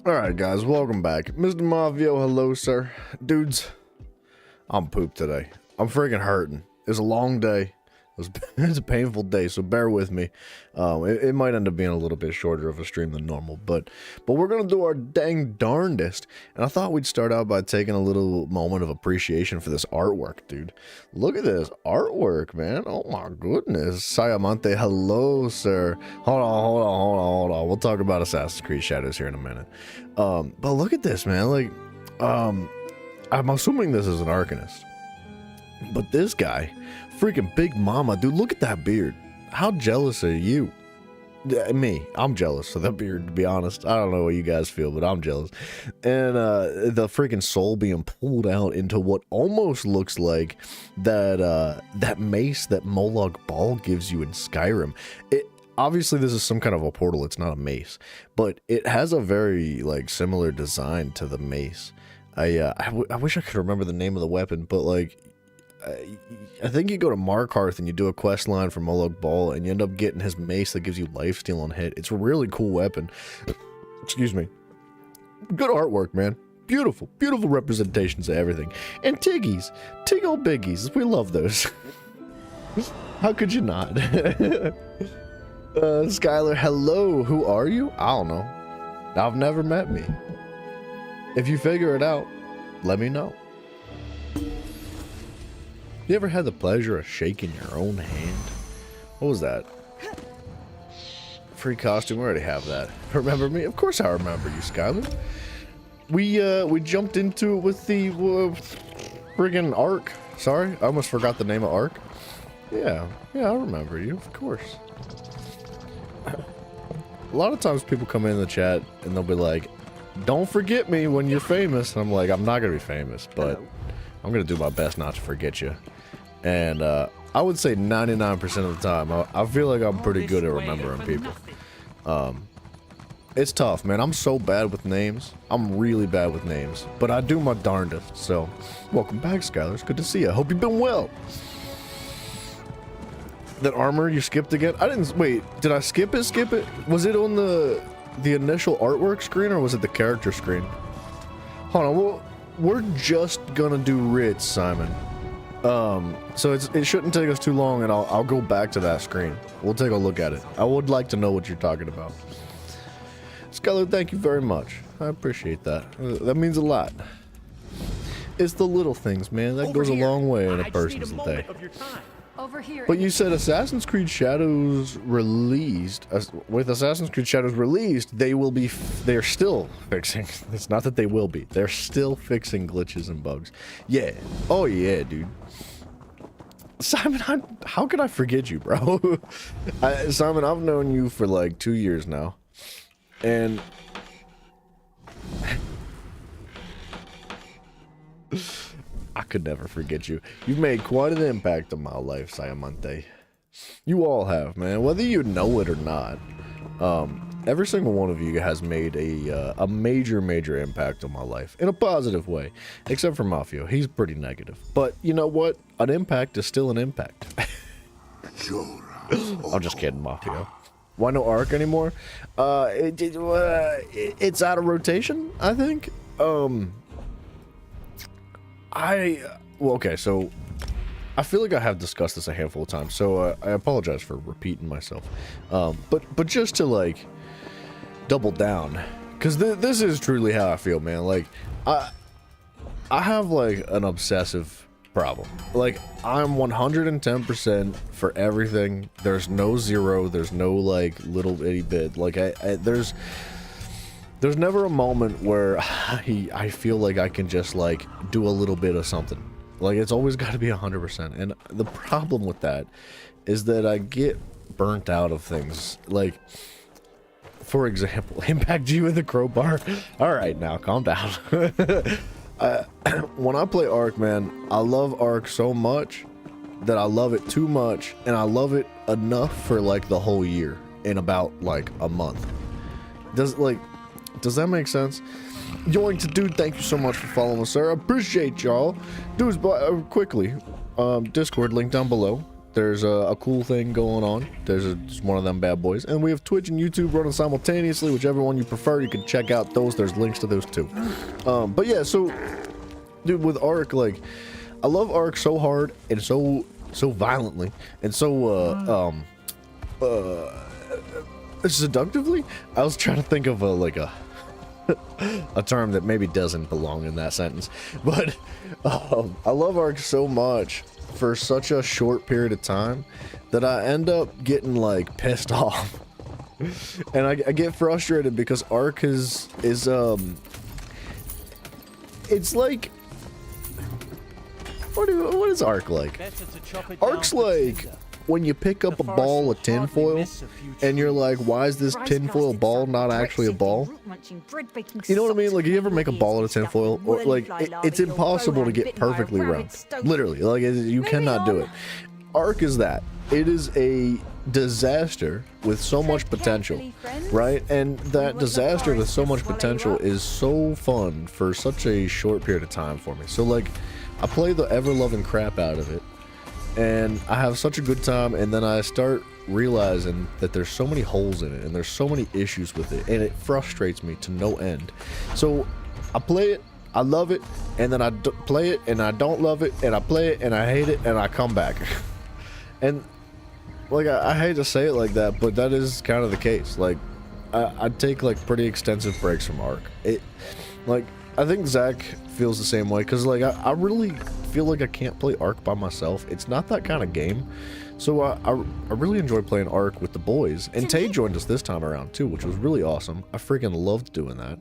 Alright guys, welcome back. Mr. Mavio, hello sir. Dudes, I'm pooped today. I'm freaking hurting. It's a long day. It's a painful day, so bear with me. It might end up being a little bit shorter of a stream than normal, but we're gonna do our dang darndest. And I thought we'd start out by taking a little moment of appreciation for this artwork, dude. Look at this artwork, man. Oh my goodness. Sayamante, hello, sir. Hold on. We'll talk about Assassin's Creed Shadows here in a minute. But look at this, man. Like, I'm assuming this is an Arcanist. But this guy, freaking Big Mama, dude, look at that beard. How jealous are you? Me, I'm jealous of that beard, to be honest. I don't know what you guys feel, but I'm jealous. And the freaking soul being pulled out into what almost looks like that mace that Molag Bal gives you in Skyrim. Obviously, this is some kind of a portal. It's not a mace, but it has a very similar design to the mace. I wish I could remember the name of the weapon, but I think you go to Markarth and you do a quest line for Molag Bal and you end up getting his mace that gives you lifesteal on hit. It's a really cool weapon. Excuse me. Good artwork, man. Beautiful representations of everything. And Tiggies. Tig old biggies. We love those. How could you not? Skylar, hello. Who are you? I don't know. I've never met me. If you figure it out, let me know. You ever had the pleasure of shaking your own hand? What was that? Free costume, we already have that. Remember me? Of course I remember you, Skylar. We jumped into it with the friggin' Ark. Sorry, I almost forgot the name of Ark. Yeah, I remember you, of course. A lot of times people come in the chat and they'll be like, don't forget me when you're famous. And I'm like, I'm not gonna be famous, but I'm gonna do my best not to forget you. And I would say 99% of the time, I feel like I'm pretty good at remembering people. It's tough, man. I'm so bad with names. I'm really bad with names, but I do my darndest. So, welcome back, Skylar. It's good to see you. I hope you've been well. That armor you skipped again? I didn't. Wait, did I skip it? Skip it? Was it on the initial artwork screen or was it the character screen? Hold on. We're just gonna do Ritz, Simon. So it shouldn't take us too long, and I'll go back to that screen. We'll take a look at it. I would like to know what you're talking about. Skylar, thank you very much. I appreciate that. That means a lot. It's the little things, man. That goes a long way in a person's day. But you said Assassin's Creed Shadows released. With Assassin's Creed Shadows released, they're still fixing. It's not that they will be. They're still fixing glitches and bugs. Yeah. Oh yeah, dude. Simon, how could I forget you, bro? Simon, I've known you for like 2 years now. And I could never forget you. You've made quite an impact on my life, Sayamante. You all have, man. Whether you know it or not, every single one of you has made a major impact on my life in a positive way, except for Mafio. He's pretty negative. But you know what? An impact is still an impact. I'm just kidding, Mafio. Why no Ark anymore? It's out of rotation, I think. Okay, so I feel like I have discussed this a handful of times, so I apologize for repeating myself. But just to double down, because this is truly how I feel, man. Like I have an obsessive problem. Like I'm 110% for everything. There's no zero. There's no little itty bit. Like there's never a moment where I feel like I can just do a little bit of something. Like it's always got to be 100%. And the problem with that is that I get burnt out of things. Like, for example, impact you with a crowbar. All right, now calm down. When I play Ark, man, I love Ark so much that I love it too much, and I love it enough for the whole year in about a month. Does that make sense? Yoink dude, thank you so much for following us, sir. I appreciate y'all. Dudes, quickly, Discord link down below. there's a cool thing going on. It's one of them bad boys. And we have Twitch and YouTube running simultaneously, whichever one you prefer. You can check out those. There's links to those too. But yeah, so, dude, with Ark, like, I love Ark so hard and so violently and so, seductively. I was trying to think of a term that maybe doesn't belong in that sentence, but I love Ark so much for such a short period of time that I end up getting like pissed off, and I get frustrated because Ark is it's like, what is Ark like? Ark's like when you pick up a ball of tinfoil and you're like, why is this tinfoil ball not actually a ball? You know what I mean? Like, you ever make a ball out of tinfoil? Or like, it's impossible to get perfectly round. Literally, like, you cannot do it. Ark is that. It is a disaster with so much potential, right? And that disaster with so much potential is so fun for such a short period of time for me. So like, I play the ever-loving crap out of it, and I have such a good time, and then I start realizing that there's so many holes in it, and there's so many issues with it, and it frustrates me to no end. So I play it, I love it, and then I play it, and I don't love it, and I play it, and I hate it, and I come back. And like, I hate to say it like that, but that is kind of the case. Like, I take like pretty extensive breaks from Ark. Like, I think Zach feels the same way, because like I really feel like I can't play Ark by myself. It's not that kind of game. So I really enjoy playing Ark with the boys, and Tay joined us this time around too, which was really awesome. I freaking loved doing that.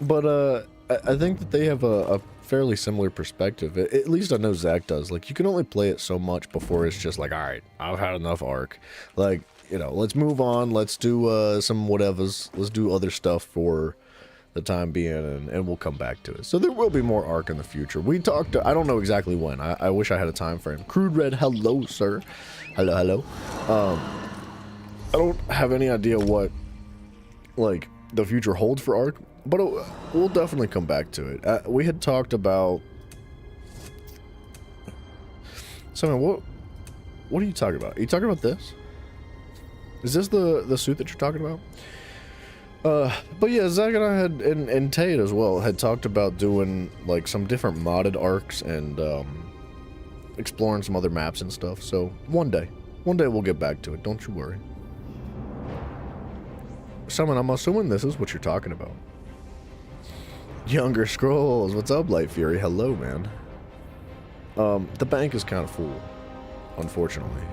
But I think that they have a fairly similar perspective. At least I know Zach does. Like, you can only play it so much before it's just like, all right, I've had enough Ark. Like, you know, let's move on. Let's do some whatevers. Let's do other stuff for the time being, and we'll come back to it. So there will be more Ark in the future. We talked, I don't know exactly when. I wish I had a time frame. Crude Red, hello, sir. Hello. I don't have any idea what, like, the future holds for Ark, but we'll definitely come back to it. We had talked about... So, what are you talking about? Are you talking about this? Is this the suit that you're talking about? But yeah, Zach and I had, and Tate as well, had talked about doing like some different modded Arks and exploring some other maps and stuff. So one day we'll get back to it. Don't you worry. Simon, I'm assuming this is what you're talking about. Younger Scrolls, what's up, Light Fury? Hello, man. The bank is kind of full, unfortunately.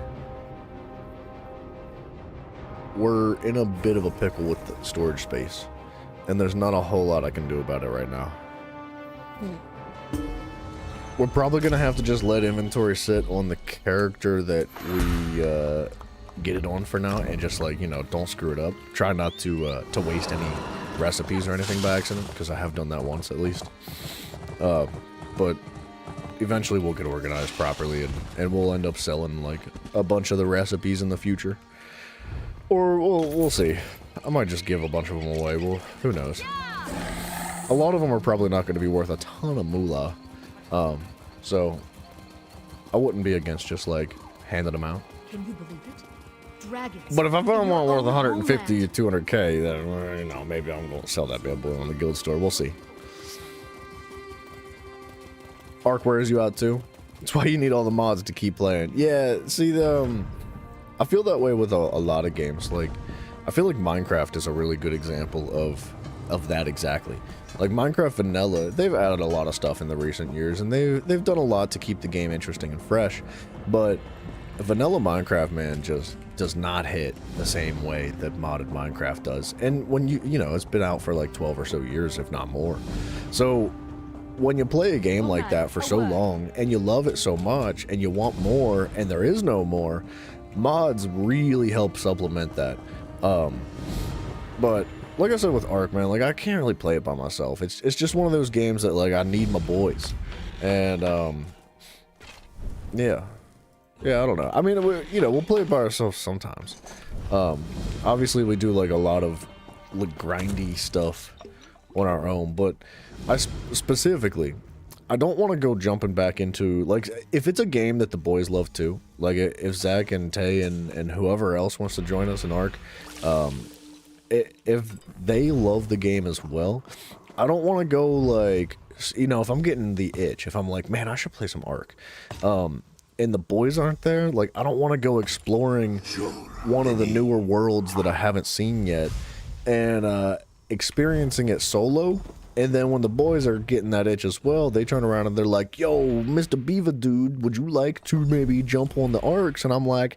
We're in a bit of a pickle with the storage space, and there's not a whole lot I can do about it right now. We're probably gonna have to just let inventory sit on the character that we get it on for now, and just, like, you know, don't screw it up. Try not to waste any recipes or anything by accident, because I have done that once at least. But eventually we'll get organized properly, and we'll end up selling like a bunch of the recipes in the future. Or we'll see. I might just give a bunch of them away. Well, who knows? A lot of them are probably not going to be worth a ton of moolah. So I wouldn't be against just like handing them out. Can you believe it? Dragons. But if I found one worth 150 to 200k, then, you know, maybe I'm going to sell that bad boy on the guild store. We'll see. Ark wears you out too. That's why you need all the mods to keep playing. Yeah, see, I feel that way with a lot of games. Like, I feel like Minecraft is a really good example of that exactly. Like, Minecraft Vanilla, they've added a lot of stuff in the recent years, and they've done a lot to keep the game interesting and fresh. But Vanilla Minecraft, man, just does not hit the same way that modded Minecraft does. And when you know, it's been out for like 12 or so years, if not more. So when you play a game like that for so long, and you love it so much, and you want more, and there is no more, mods really help supplement that. But like I said with Ark, man, like, I can't really play it by myself. It's just one of those games that, like, I need my boys. And yeah, I don't know. I mean, we'll play it by ourselves sometimes. Obviously we do like a lot of like grindy stuff on our own, but I specifically I don't want to go jumping back into, like, if it's a game that the boys love too, like if Zach and Tay and whoever else wants to join us in Ark, if they love the game as well, I don't want to go like, you know, if I'm getting the itch, if I'm like, man, I should play some Ark, and the boys aren't there, like, I don't want to go exploring one of the newer worlds that I haven't seen yet and experiencing it solo. And then when the boys are getting that itch as well, they turn around and they're like, yo, Mr. Beaver dude, would you like to maybe jump on the Arks? And I'm like,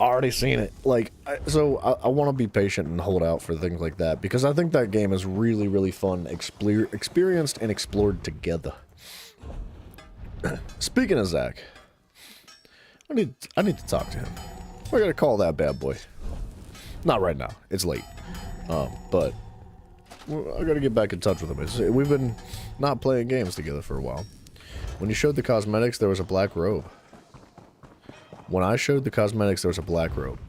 I already seen it. Like, I want to be patient and hold out for things like that, because I think that game is really, really fun, experienced and explored together. Speaking of Zach, I need to talk to him. We're gonna call that bad boy. Not right now. It's late. But I gotta get back in touch with him. We've been not playing games together for a while. When you showed the cosmetics, there was a black robe. When I showed the cosmetics, there was a black robe.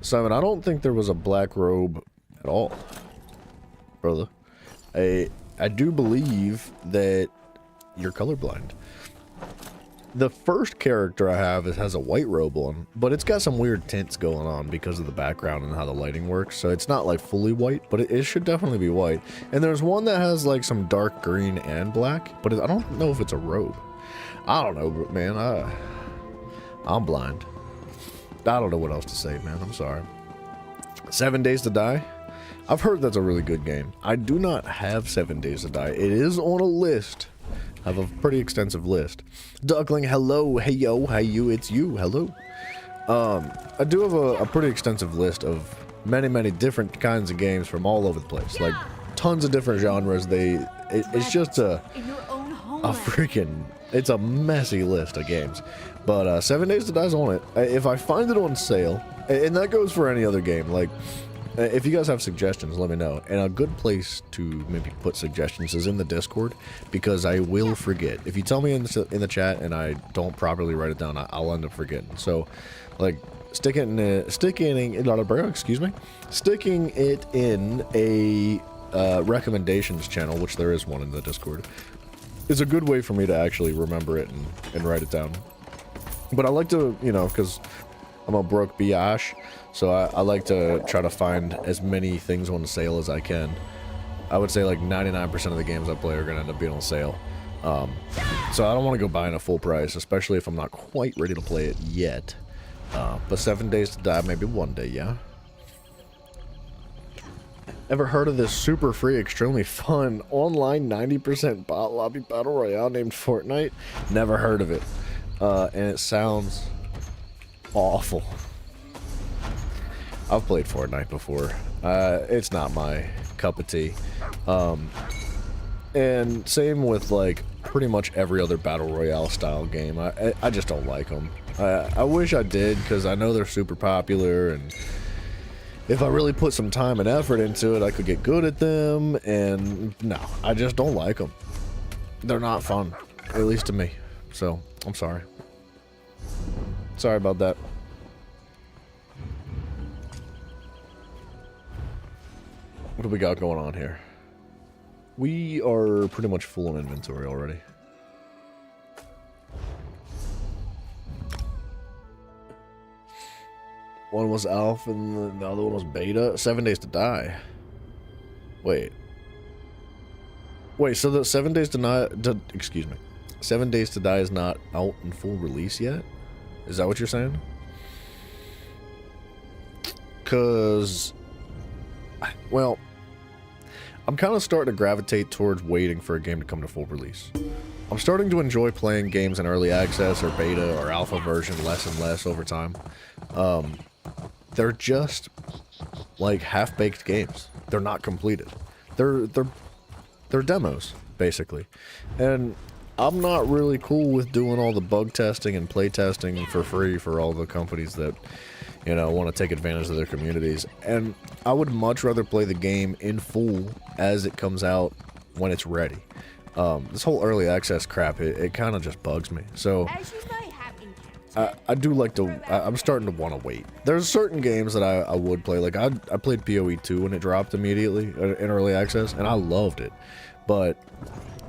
Simon, I don't think there was a black robe at all, brother. I do believe that you're colorblind. The first character I have has a white robe on, but it's got some weird tints going on because of the background and how the lighting works. So it's not like fully white, but it should definitely be white. And there's one that has like some dark green and black, but I don't know if it's a robe. I don't know, but man, I'm blind. I don't know what else to say, man. I'm sorry. 7 Days to Die. I've heard that's a really good game. I do not have 7 Days to Die. It is on a list. I have a pretty extensive list. Duckling, hello. Hey, yo. Hey, you. It's you. Hello. I do have a pretty extensive list of many, many different kinds of games from all over the place. Like, tons of different genres. It's just a freaking... It's a messy list of games. But 7 Days to Die's on it. If I find it on sale, and that goes for any other game, like... If you guys have suggestions, let me know. And a good place to maybe put suggestions is in the Discord, because I will forget. If you tell me in the chat and I don't properly write it down, I'll end up forgetting. So, like, sticking it in a recommendations channel, which there is one in the Discord, is a good way for me to actually remember it and write it down. But I like to, you know, because I'm a broke biatch. So I like to try to find as many things on sale as I can. I would say like 99% of the games I play are going to end up being on sale. So I don't want to go buying a full price, especially if I'm not quite ready to play it yet. But 7 Days to Die, maybe one day, yeah? Ever heard of this super free, extremely fun, online 90% bot lobby battle royale named Fortnite? Never heard of it. And it sounds awful. I've played Fortnite before. It's not my cup of tea. And same with like pretty much every other battle royale style game. I just don't like them. I wish I did, because I know they're super popular, and if I really put some time and effort into it, I could get good at them. And no, I just don't like them. They're not fun, at least to me. So I'm sorry. Sorry about that. What do we got going on here? We are pretty much full on inventory already. One was alpha and the other one was beta. 7 Days to Die. Wait, so the 7 Days to Die... excuse me. 7 Days to Die is not out in full release yet? Is that what you're saying? Because... well, I'm kind of starting to gravitate towards waiting for a game to come to full release. I'm starting to enjoy playing games in early access or beta or alpha version less and less over time. They're just like half-baked games. They're not completed. They're demos, basically. And I'm not really cool with doing all the bug testing and play testing for free for all the companies that, you know, want to take advantage of their communities. And I would much rather play the game in full as it comes out when it's ready. This whole early access crap, it kind of just bugs me. So I do like to, I'm starting to want to wait. There's certain games that I would play. Like I played PoE 2 when it dropped immediately in early access, and I loved it. but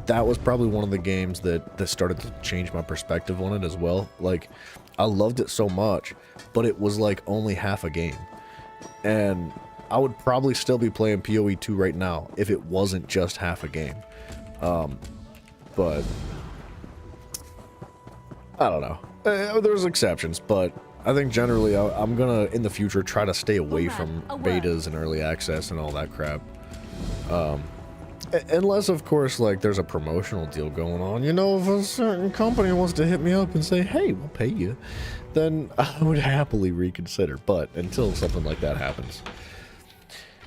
that was probably one of the games that started to change my perspective on it as well. Like, I loved it so much, but it was like only half a game. And I would probably still be playing PoE 2 right now if it wasn't just half a game. But I don't know. There's exceptions, but I think generally I'm gonna, in the future, try to stay away from betas and early access and all that crap. Unless, of course, like, there's a promotional deal going on. You know, if a certain company wants to hit me up and say, hey, we'll pay you, then I would happily reconsider. But until something like that happens,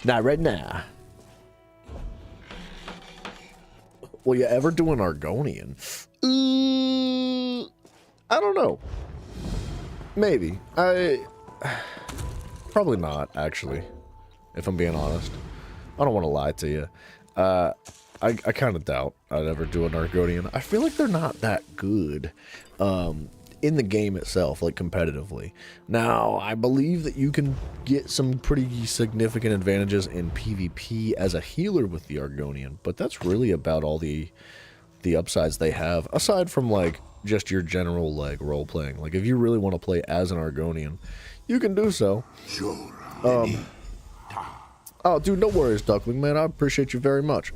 not right now. Will you ever do an Argonian? I don't know. Maybe. Probably not, actually. If I'm being honest. I don't want to lie to you. I kind of doubt I'd ever do an Argonian. I feel like they're not that good in the game itself, like competitively. Now, I believe that you can get some pretty significant advantages in PvP as a healer with the Argonian, but that's really about all the upsides they have, aside from, like, just your general, like, role-playing. Like, if you really want to play as an Argonian, you can do so. Oh, dude, no worries, Duckling, man. I appreciate you very much.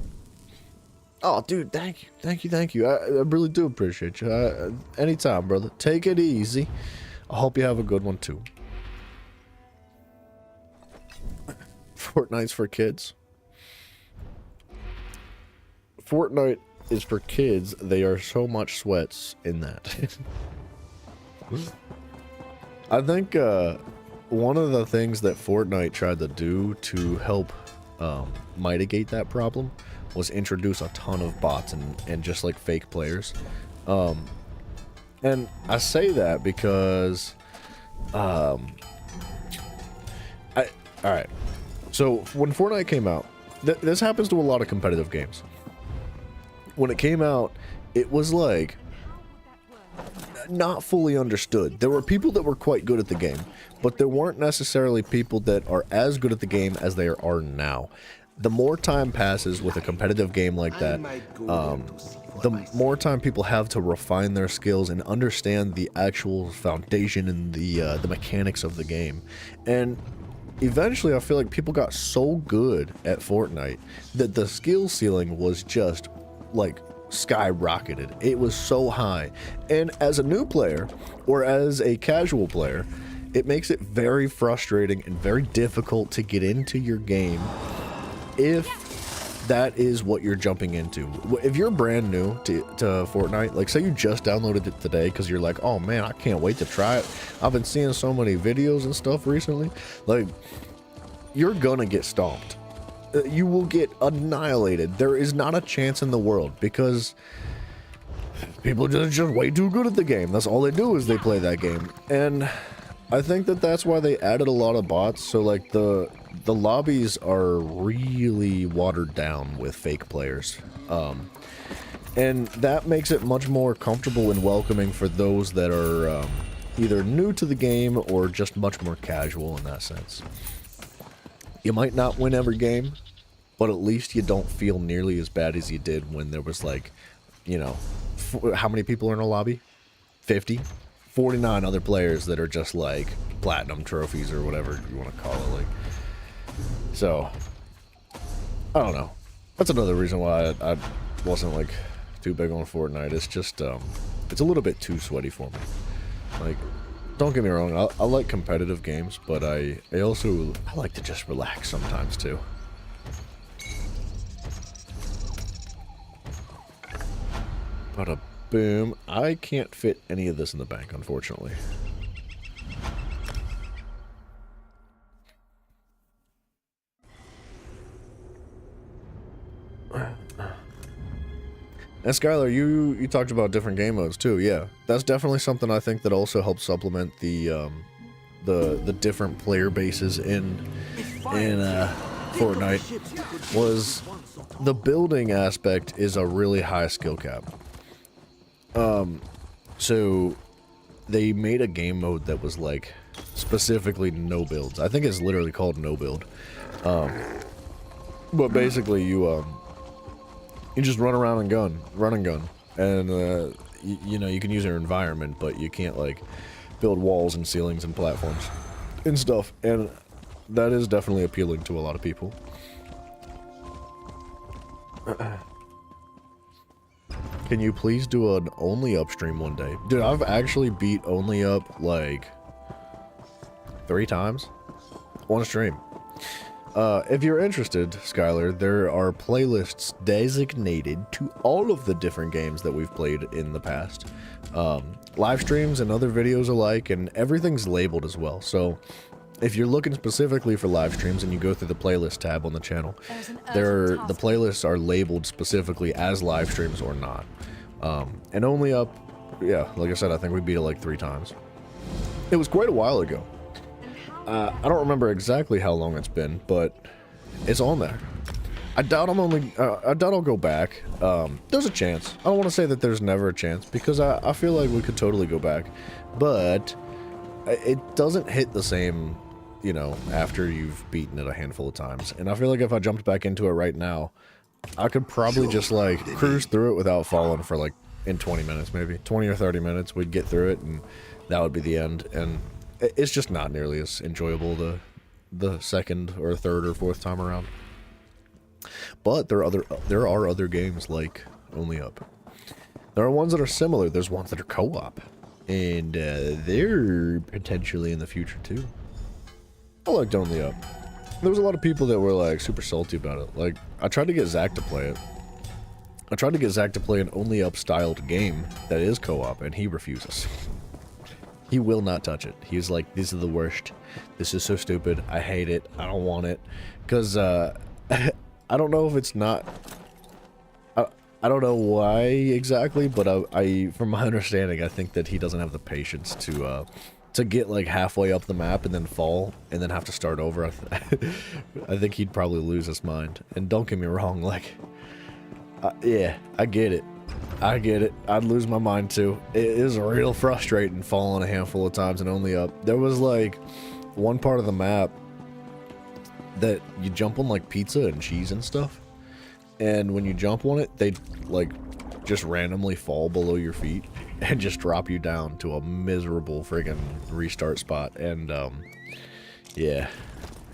Oh, dude, thank you. Thank you, thank you. I really do appreciate you. Anytime, brother. Take it easy. I hope you have a good one, too. Fortnite's for kids. Fortnite is for kids. They are so much sweats in that. I think, one of the things that Fortnite tried to do to help mitigate that problem was introduce a ton of bots and just like fake players. And I say that because alright. So when Fortnite came out, this happens to a lot of competitive games. When it came out, it was like not fully understood. There were people that were quite good at the game, but there weren't necessarily people that are as good at the game as they are now. The more time passes with a competitive game like that, the more time people have to refine their skills and understand the actual foundation and the mechanics of the game. And eventually I feel like people got so good at Fortnite that the skill ceiling was just like skyrocketed. It was so high. And as a new player or as a casual player, it makes it very frustrating and very difficult to get into your game if that is what you're jumping into. If you're brand new to Fortnite, like say you just downloaded it today because you're like, oh man, I can't wait to try it. I've been seeing so many videos and stuff recently. Like, you're gonna get stomped. You will get annihilated. There is not a chance in the world because people are just way too good at the game. That's all they do is they play that game. And I think that that's why they added a lot of bots. So like the lobbies are really watered down with fake players. And that makes it much more comfortable and welcoming for those that are either new to the game or just much more casual in that sense. You might not win every game, but at least you don't feel nearly as bad as you did when there was like, you know, how many people are in a lobby? 50? 49 other players that are just like platinum trophies or whatever you want to call it. Like, so I don't know. That's another reason why I wasn't like too big on Fortnite. It's just it's a little bit too sweaty for me. Like, don't get me wrong, I like competitive games, but I like to just relax sometimes too. Bada boom. I can't fit any of this in the bank, unfortunately. And Skylar, you talked about different game modes too. Yeah, that's definitely something I think that also helps supplement the different player bases in Fortnite. Was the building aspect is a really high skill cap. So they made a game mode that was like specifically no builds. I think it's literally called no build. But basically you You just run around and run and gun. And, you know, you can use your environment, but you can't, like, build walls and ceilings and platforms and stuff. And that is definitely appealing to a lot of people. Can you please do an Only Up stream one day? Dude, I've actually beat Only Up, like, 3 times on a stream. If you're interested, Skylar, there are playlists designated to all of the different games that we've played in the past. Live streams and other videos alike, and everything's labeled as well. So if you're looking specifically for live streams and you go through the playlist tab on the channel, the playlists are labeled specifically as live streams or not. And Only Up, yeah, like I said, I think we beat it like 3 times. It was quite a while ago. I don't remember exactly how long it's been, but it's on there. I doubt I'll go back. There's a chance. I don't want to say that there's never a chance, because I feel like we could totally go back, but it doesn't hit the same, you know, after you've beaten it a handful of times. And I feel like if I jumped back into it right now, I could probably just like cruise through it without falling for like in 20 minutes, maybe 20 or 30 minutes. We'd get through it and that would be the end. And it's just not nearly as enjoyable the second or third or fourth time around. But there are other games like Only Up. There are ones that are similar. There's ones that are co-op, and they're potentially in the future too. I liked Only Up. There was a lot of people that were like super salty about it. Like, I tried to get Zach to play it. I tried to get Zach to play an Only Up styled game that is co-op, and he refuses. He will not touch it. He's like, this is the worst. This is so stupid. I hate it. I don't want it. Because, I don't know if it's not... I don't know why exactly, but I, from my understanding, I think that he doesn't have the patience to get, like, halfway up the map and then fall and then have to start over. I think he'd probably lose his mind. And don't get me wrong, like... yeah, I get it. I get it. I'd lose my mind too. It is real frustrating falling a handful of times and Only Up. There was like one part of the map that you jump on like pizza and cheese and stuff. And when you jump on it, they like just randomly fall below your feet and just drop you down to a miserable friggin' restart spot. And yeah.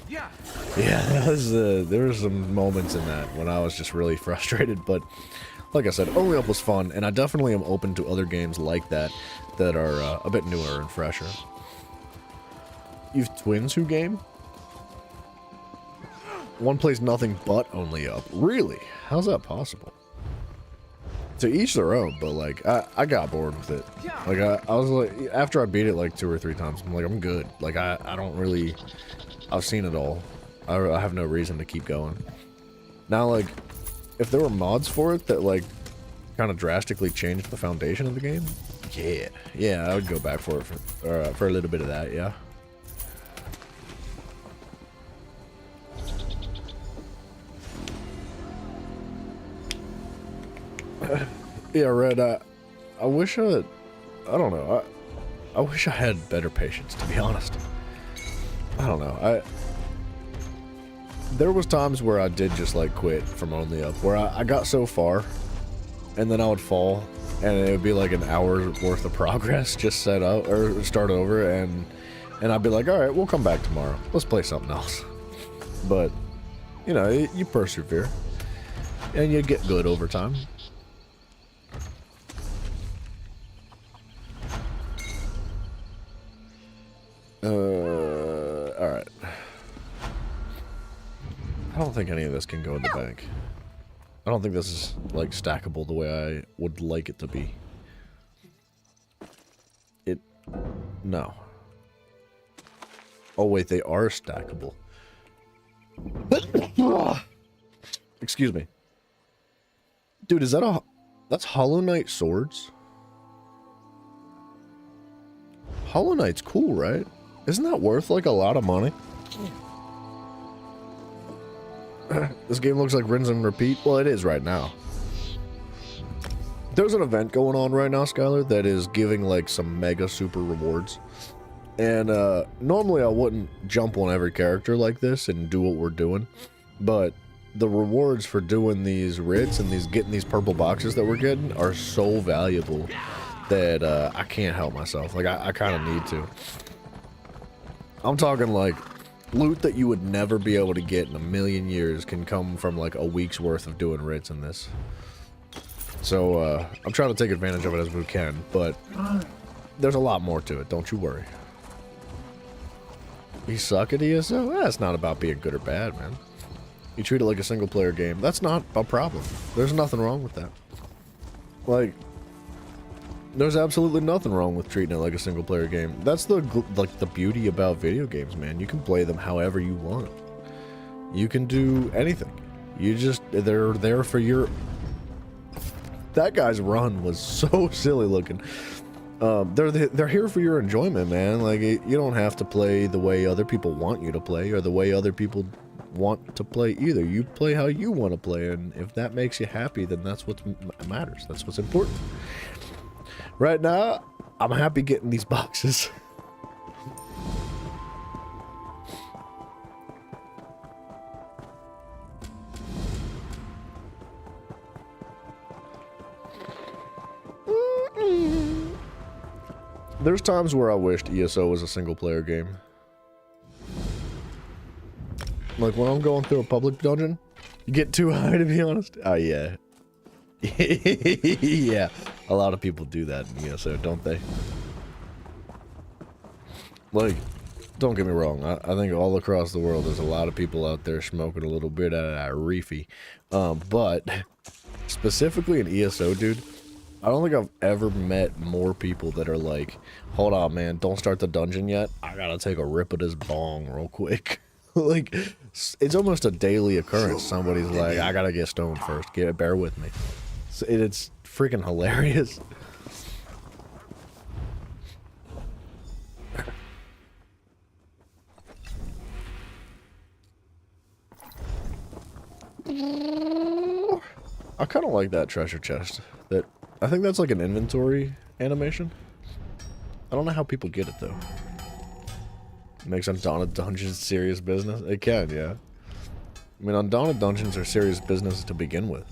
Yeah, that was, there were some moments in that when I was just really frustrated, but like I said, Only Up was fun, and I definitely am open to other games like that that are a bit newer and fresher. You've twins who game? One plays nothing but Only Up. Really? How's that possible? To each their own, but like, I got bored with it. Like, I was like, after I beat it like 2 or 3 times, I'm like, I'm good. Like, I don't really... I've seen it all. I have no reason to keep going. Now, like, if there were mods for it that, like, kind of drastically changed the foundation of the game, yeah, I would go back for it for a little bit of that, yeah. Yeah, Red, I wish I don't know, I wish I had better patience, to be honest. I don't know. There was times where I did just like quit from Only Up, where I got so far, and then I would fall, and it would be like an hour's worth of progress just set up or start over, and I'd be like, all right, we'll come back tomorrow. Let's play something else. But you know, you persevere, and you get good over time. All right. I don't think any of this can go in the bank. I don't think this is, like, stackable the way I would like it to be. No. Oh, wait, they are stackable. Excuse me. Dude, is that that's Hollow Knight swords? Hollow Knight's cool, right? Isn't that worth, like, a lot of money? This game looks like rinse and repeat. Well, it is right now. There's an event going on right now, Skylar, that is giving, like, some mega super rewards. And, normally I wouldn't jump on every character like this and do what we're doing. But the rewards for doing these writs and getting these purple boxes that we're getting are so valuable that I can't help myself. Like, I kind of need to. I'm talking like loot that you would never be able to get in a million years can come from like a week's worth of doing writs in this. So I'm trying to take advantage of it as we can, but there's a lot more to it, don't you worry. You suck at ESO? That's not about being good or bad, man. You treat it like a single player game. That's not a problem. There's nothing wrong with that. Like, there's absolutely nothing wrong with treating it like a single player game. That's the beauty about video games, man. You can play them however you want. You can do anything. They're there for your... That guy's run was so silly looking. They're here for your enjoyment, man. Like, you don't have to play the way other people want you to play or the way other people want to play either. You play how you want to play, and if that makes you happy, then that's what matters. That's what's important. Right now, I'm happy getting these boxes. There's times where I wished ESO was a single player game. Like when I'm going through a public dungeon, you get too high, to be honest. Oh yeah. Yeah, a lot of people do that in ESO, don't they? Like, don't get me wrong, I think all across the world there's a lot of people out there smoking a little bit out of that reefy. But specifically in ESO, dude, I don't think I've ever met more people that are like, hold on, man, don't start the dungeon yet. I gotta take a rip of this bong real quick. Like, it's almost a daily occurrence. Somebody's like, I gotta get stoned first. Bear with me. It's freaking hilarious. I kind of like that treasure chest. I think that's like an inventory animation. I don't know how people get it though. Makes Undaunted Dungeons serious business. It can, yeah. I mean, Undaunted Dungeons are serious business to begin with.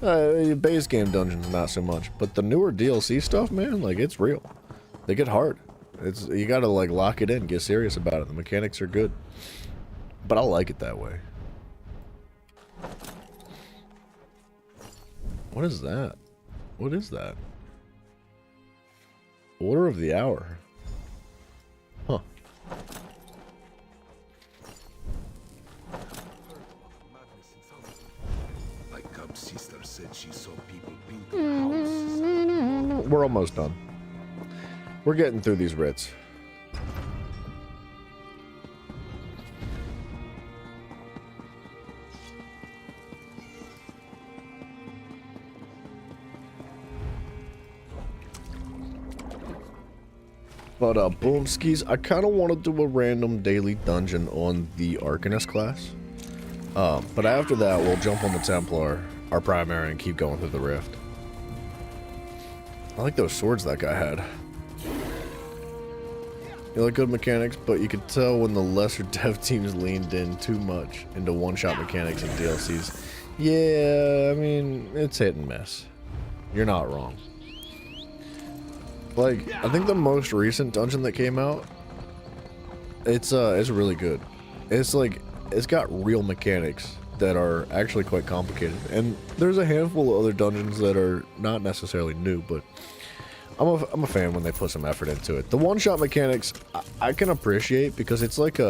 Base game dungeons, not so much. But the newer DLC stuff, man, like, it's real. They get hard. You gotta, like, lock it in, get serious about it. The mechanics are good. But I like it that way. What is that? What is that? Order of the hour. Huh. My cub sister said she saw people building houses. We're almost done. We're getting through these writs. But boomskis, I kind of want to do a random daily dungeon on the Arcanist class. But after that, we'll jump on the Templar, our primary, and keep going through the Rift. I like those swords that guy had. You like good mechanics, but you could tell when the lesser dev teams leaned in too much into one-shot mechanics and DLCs. Yeah, I mean, it's hit and miss. You're not wrong. Like, I think the most recent dungeon that came out, it's really good. It's like, it's got real mechanics that are actually quite complicated. And there's a handful of other dungeons that are not necessarily new, but I'm a fan when they put some effort into it. The one-shot mechanics, I can appreciate because it's like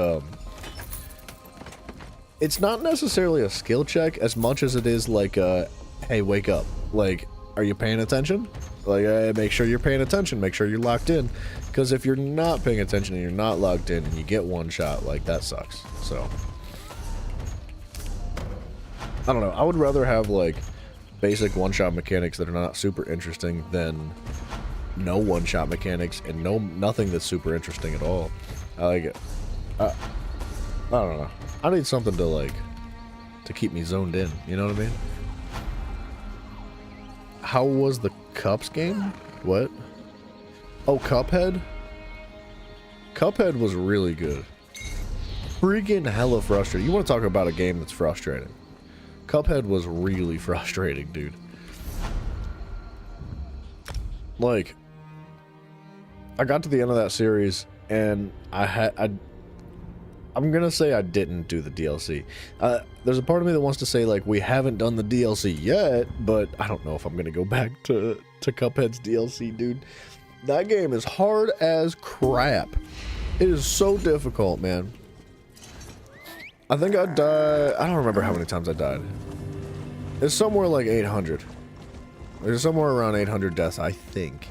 it's not necessarily a skill check as much as it is like hey, wake up. Like, are you paying attention? Like, make sure you're paying attention. Make sure you're locked in. Because if you're not paying attention and you're not locked in and you get one shot, like, that sucks. So, I don't know. I would rather have, like, basic one-shot mechanics that are not super interesting than no one-shot mechanics and nothing that's super interesting at all. I like it. I don't know. I need something to, like, to keep me zoned in. You know what I mean? How was the Cups game? What? Oh, Cuphead? Cuphead was really good. Freaking hella frustrating. You want to talk about a game that's frustrating. Cuphead was really frustrating, dude. Like, I got to the end of that series, and I'm gonna say I didn't do the DLC. There's a part of me that wants to say, like, we haven't done the DLC yet, but I don't know if I'm gonna go back to Cuphead's DLC, dude. That game is hard as crap. It is so difficult, man. I think I died... I don't remember how many times I died. It's somewhere like 800. There's somewhere around 800 deaths, I think.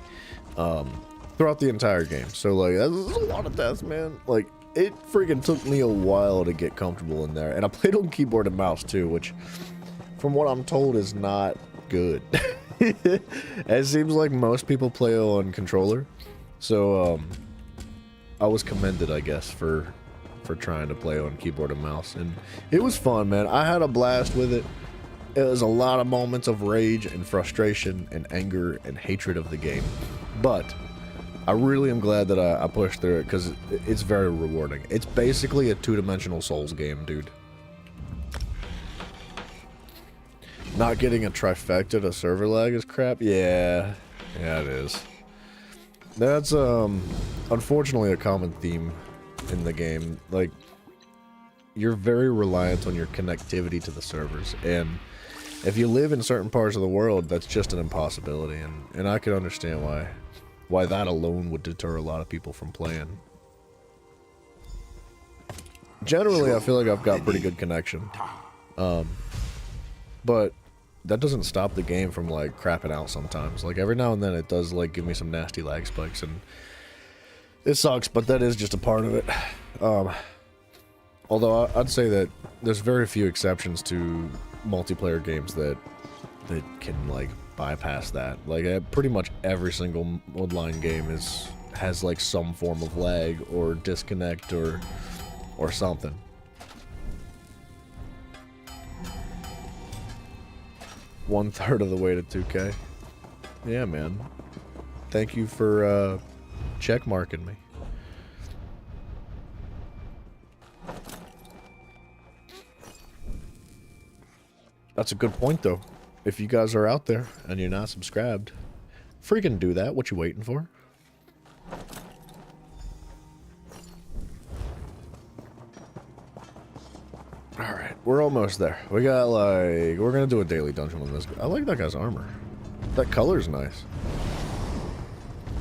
Throughout the entire game. So, like, that's a lot of deaths, man. Like, it freaking took me a while to get comfortable in there. And I played on keyboard and mouse, too, which, from what I'm told, is not good. It seems like most people play on controller. So, I was commended, I guess, for trying to play on keyboard and mouse. And it was fun, man. I had a blast with it. It was a lot of moments of rage and frustration and anger and hatred of the game. But I really am glad that I pushed through it, because it's very rewarding. It's basically a two-dimensional Souls game, dude. Not getting a trifecta to server lag is crap? Yeah. Yeah, it is. That's, unfortunately a common theme in the game. Like, you're very reliant on your connectivity to the servers, and if you live in certain parts of the world, that's just an impossibility, and I can understand why that alone would deter a lot of people from playing. Generally, I feel like I've got pretty good connection. But that doesn't stop the game from, like, crapping out sometimes. Like, every now and then it does, like, give me some nasty lag spikes, and it sucks, but that is just a part of it. Although I'd say that there's very few exceptions to multiplayer games that can, like, bypass that. Like, pretty much every single online game has like some form of lag or disconnect or something. One-third of the way to 2K. Yeah, man. Thank you for check marking me. That's a good point, though. If you guys are out there and you're not subscribed, freaking do that. What you waiting for? Alright, we're almost there. We got, like... We're gonna do a daily dungeon on this. I like that guy's armor. That color's nice.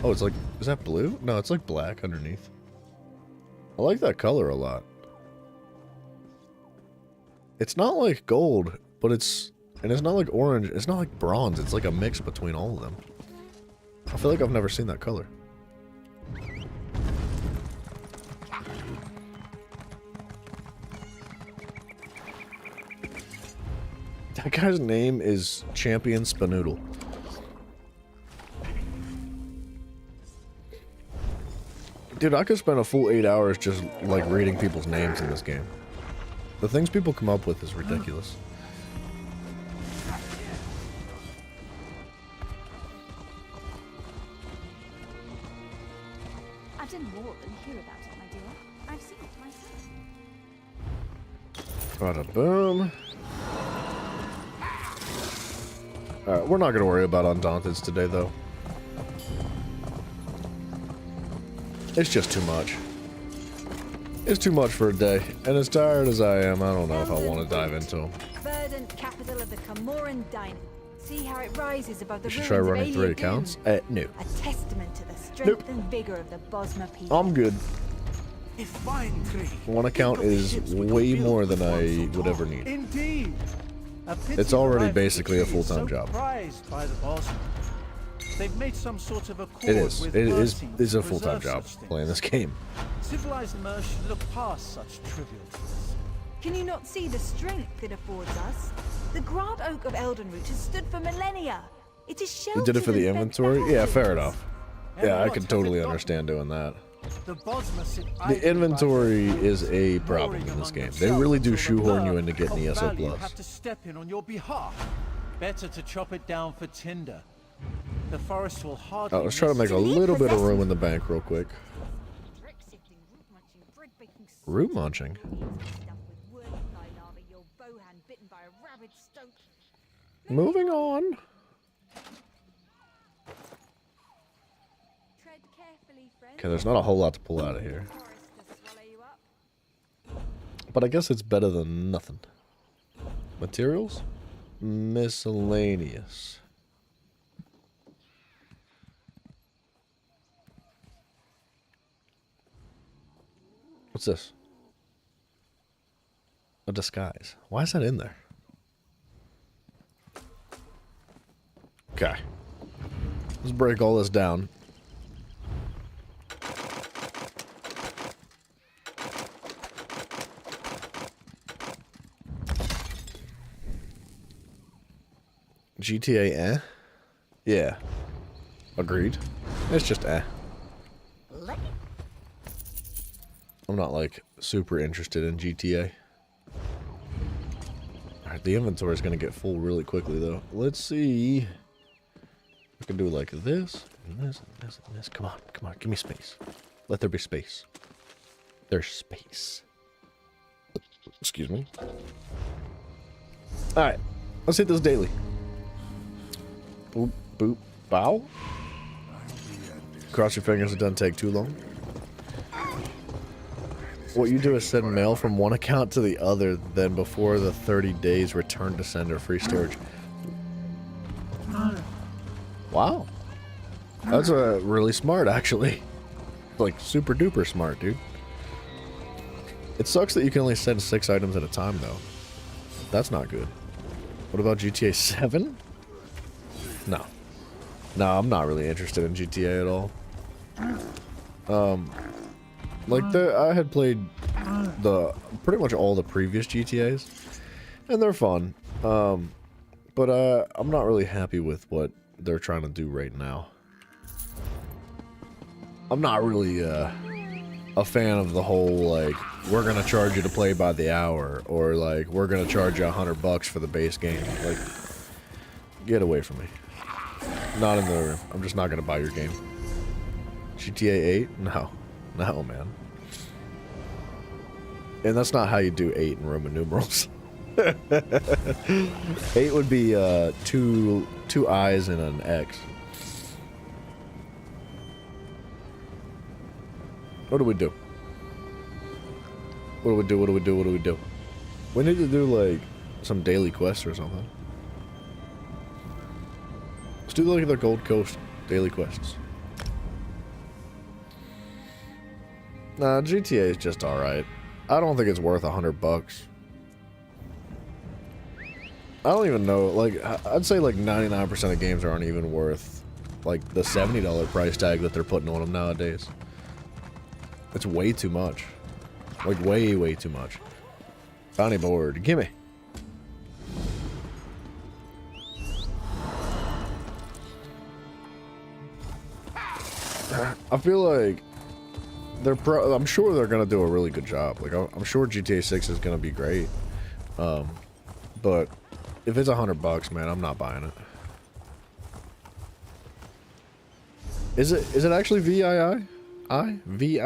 Oh, it's like... Is that blue? No, it's like black underneath. I like that color a lot. It's not like gold, but it's... And it's not like orange. It's not like bronze. It's like a mix between all of them. I feel like I've never seen that color. That guy's name is Champion Spanoodle. Dude, I could spend a full 8 hours just, like, reading people's names in this game. The things people come up with is ridiculous. I've done more than hear about it, my dear. I've seen it myself. Bada boom. Alright, we're not gonna worry about Undaunteds today, though. It's just too much. It's too much for a day, and as tired as I am, I don't know if I want to dive into them. Verdant capital of the Camoran Dynasty. See how it rises above the You should ruins try of running 3 Alia accounts? Doom. No. A testament to the strength and vigor of the Bosma people. I'm good. A fine tree. One account is way more than I would ever need. Indeed. It's already basically a full-time job. Prized by the boss. They've made some sort of accord It is. with It Mercy is to a full-time preserve job such things. playing this game. Civilized Mer should look past such trivialities. Can you not see the strength it affords us? The Grand Oak of Eldenroot has stood for millennia. It is sheltered. You did it for the and fed inventory? Yeah, fair thousands. enough. And Yeah, I what could has totally it got? understand doing that. The Bosma sit idly The inventory by their is a roaring problem in this among game. They themselves really do until the shoehorn you Mer into getting of ESO value plus. have to step in on your behalf. Better to chop it down for tinder. The forest will hardly Let's try to make a Delete little bit of possession. room in the bank real quick. Brick sifting, root munching, bread baking, Root munching? stuffed with wood, fly larvae, your bow hand bitten by a rabid Moving on. Tread carefully, friend. Okay, there's not a whole lot to pull out of here. Forest to swallow you up. But I guess it's better than nothing. Materials? Miscellaneous. What's this? A disguise. Why is that in there? Okay. Let's break all this down. GTA, eh? Yeah. Agreed. It's just eh. I'm not, like, super interested in GTA. Alright, the inventory is going to get full really quickly, though. Let's see. We can do like this, and this, and this, and this. Come on, come on, give me space. Let there be space. There's space. Excuse me. Alright, let's hit this daily. Boop, boop, bow. Cross your fingers, it doesn't take too long. What you do is send mail from one account to the other, then before the 30 days, return to sender, free storage. Wow. That's really smart, actually. Like, super duper smart, dude. It sucks that you can only send 6 items at a time, though. That's not good. What about GTA 7? No. No, I'm not really interested in GTA at all. Like, I had played pretty much all the previous GTAs, and they're fun. But I'm not really happy with what they're trying to do right now. I'm not really a fan of the whole, like, we're gonna charge you to play by the hour, or like, we're gonna charge you $100 for the base game. Like, get away from me. Not in the. I'm just not gonna buy your game. GTA 8? No. No, man. And that's not how you do 8 in Roman numerals. 8 would be two I's and an X. What do we do? What do we do? What do we do? What do we do? We need to do, like, some daily quests or something. Let's do, like, the Gold Coast daily quests. Nah, GTA is just alright. I don't think it's worth $100. I don't even know, like, I'd say like 99% of games aren't even worth, like, the $70 price tag that they're putting on them nowadays. It's way too much. Like, way, way too much. Bounty board, gimme. I feel like I'm sure they're gonna do a really good job. Like, I'm sure GTA 6 is gonna be great. But if it's $100, man, I'm not buying it. Is it actually VII? VIII?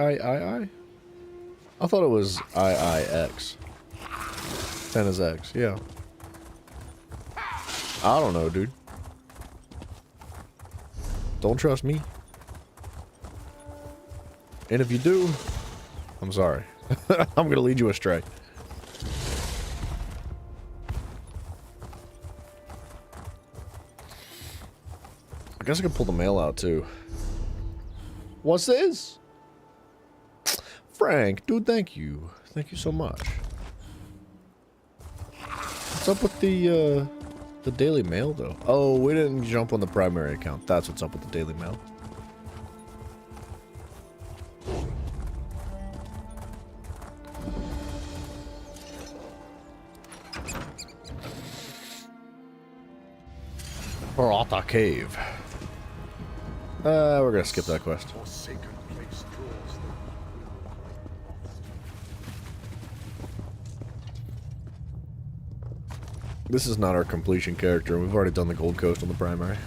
I thought it was IIX. 10 is X, yeah. I don't know, dude. Don't trust me. And if you do, I'm sorry. I'm gonna lead you astray. I guess I can pull the mail out too. What's this? Frank, dude, thank you. Thank you so much. What's up with the Daily Mail, though? Oh, we didn't jump on the primary account. That's what's up with the Daily Mail. Parata Cave. We're gonna skip that quest. Forsaken place draws them. This is not our completion character. We've already done the Gold Coast on the primary.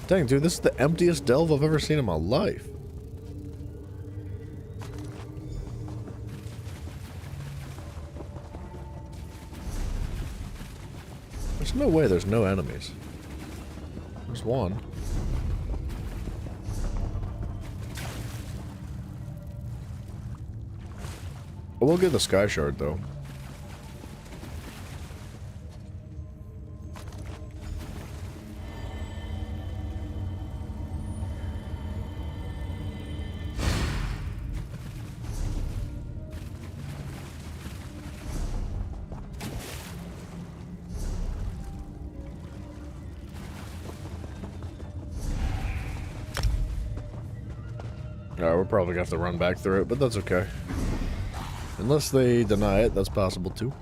Dang, dude, this is the emptiest delve I've ever seen in my life. no way there's no enemies. There's one. I will get the Sky Shard, though. Alright, we're probably gonna have to run back through it, but that's okay. Unless they deny it, that's possible too.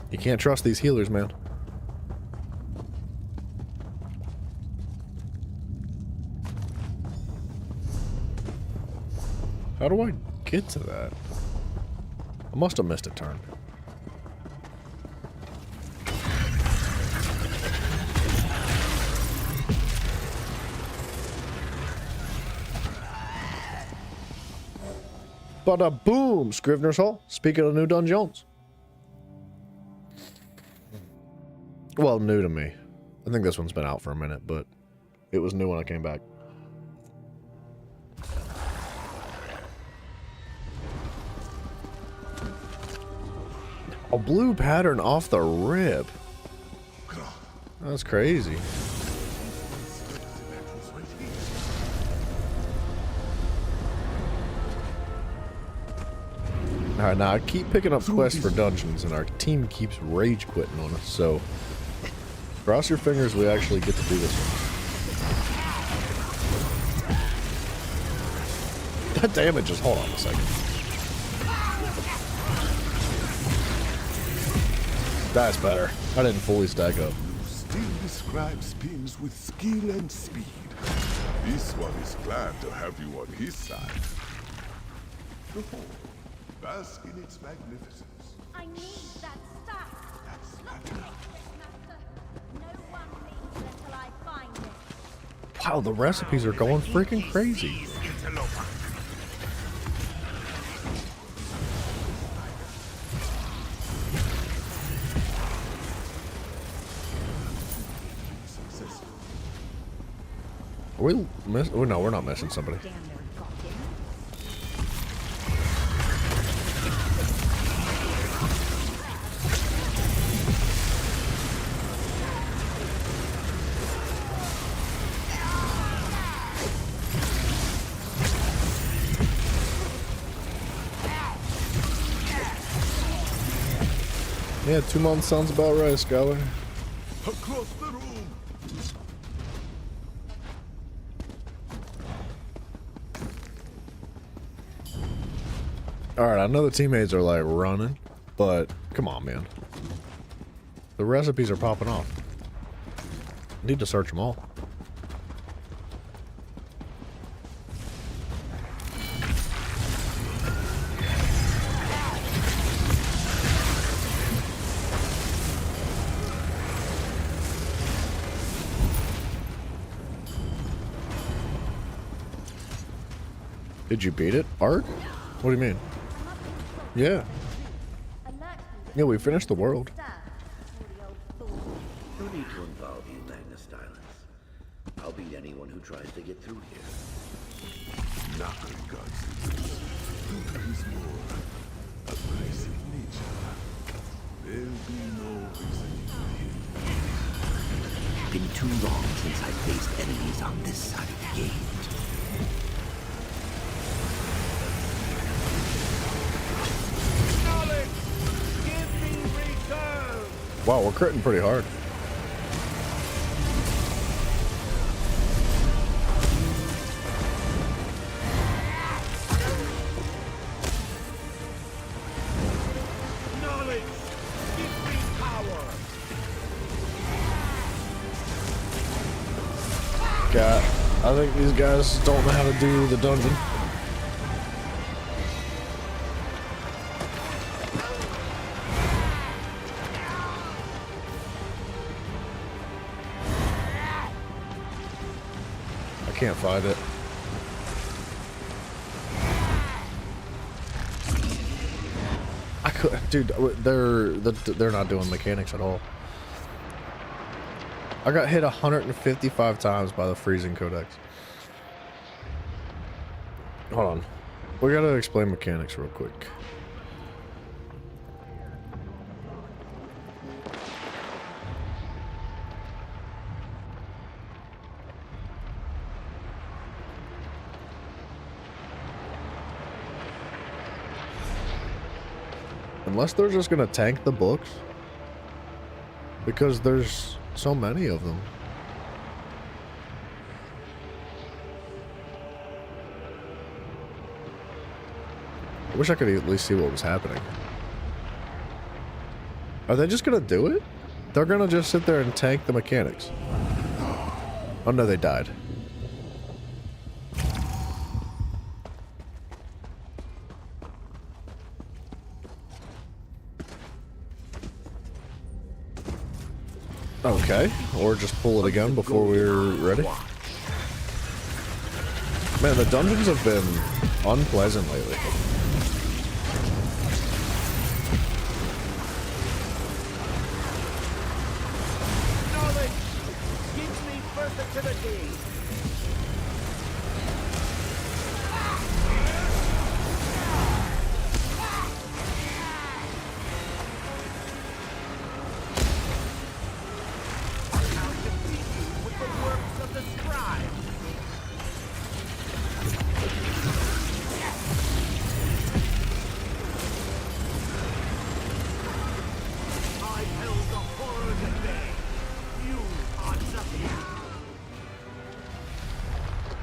You can't trust these healers, man. How do I get to that? I must have missed a turn. Bada boom! Scrivener's Hall. Speaking of new dungeons. Well, new to me. I think this one's been out for a minute, but it was new when I came back. A blue pattern off the rip. That's crazy. Alright, now I keep picking up quests for dungeons, and our team keeps rage quitting on us, so cross your fingers we actually get to do this one. That damage is... hold on a second. That's better. I didn't fully stack up. You still describe spins with skill and speed. This one is glad to have you on his side. Behold, bask in its magnificence. I need that staff. That's Not magic. this, Master. No one leaves until I find it. Wow, the recipes are going freaking crazy. Successful. Are we miss? Oh no, we're not missing somebody. Down there and got him. Yeah, 2 months sounds about right, Scholar. Across the room. Alright, I know the teammates are like running, but come on, man. The recipes are popping off. Need to search them all. Did you beat it, Ark? What do you mean? Yeah. Alert me. Yeah, we finished the world. Stand before the old fool. No need to involve you, Magnus Stylus. I'll beat anyone who tries to get through here. Nothing God's Luke is more aggressive nature. There'll be no reason to him. Been too long since I faced enemies on this side of the gate. Wow, we're critting pretty hard. God, I think these guys don't know how to do the dungeon. I can't find it. I couldn't. Dude, they're not doing mechanics at all. I got hit 155 times by the freezing codex. Hold on. We gotta explain mechanics real quick. Unless they're just gonna tank the books. Because there's so many of them. I wish I could at least see what was happening. Are they just gonna do it? They're gonna just sit there and tank the mechanics. Oh no, they died. Okay, or just pull it again before we're ready. Man, the dungeons have been unpleasant lately. Knowledge gives me versatility.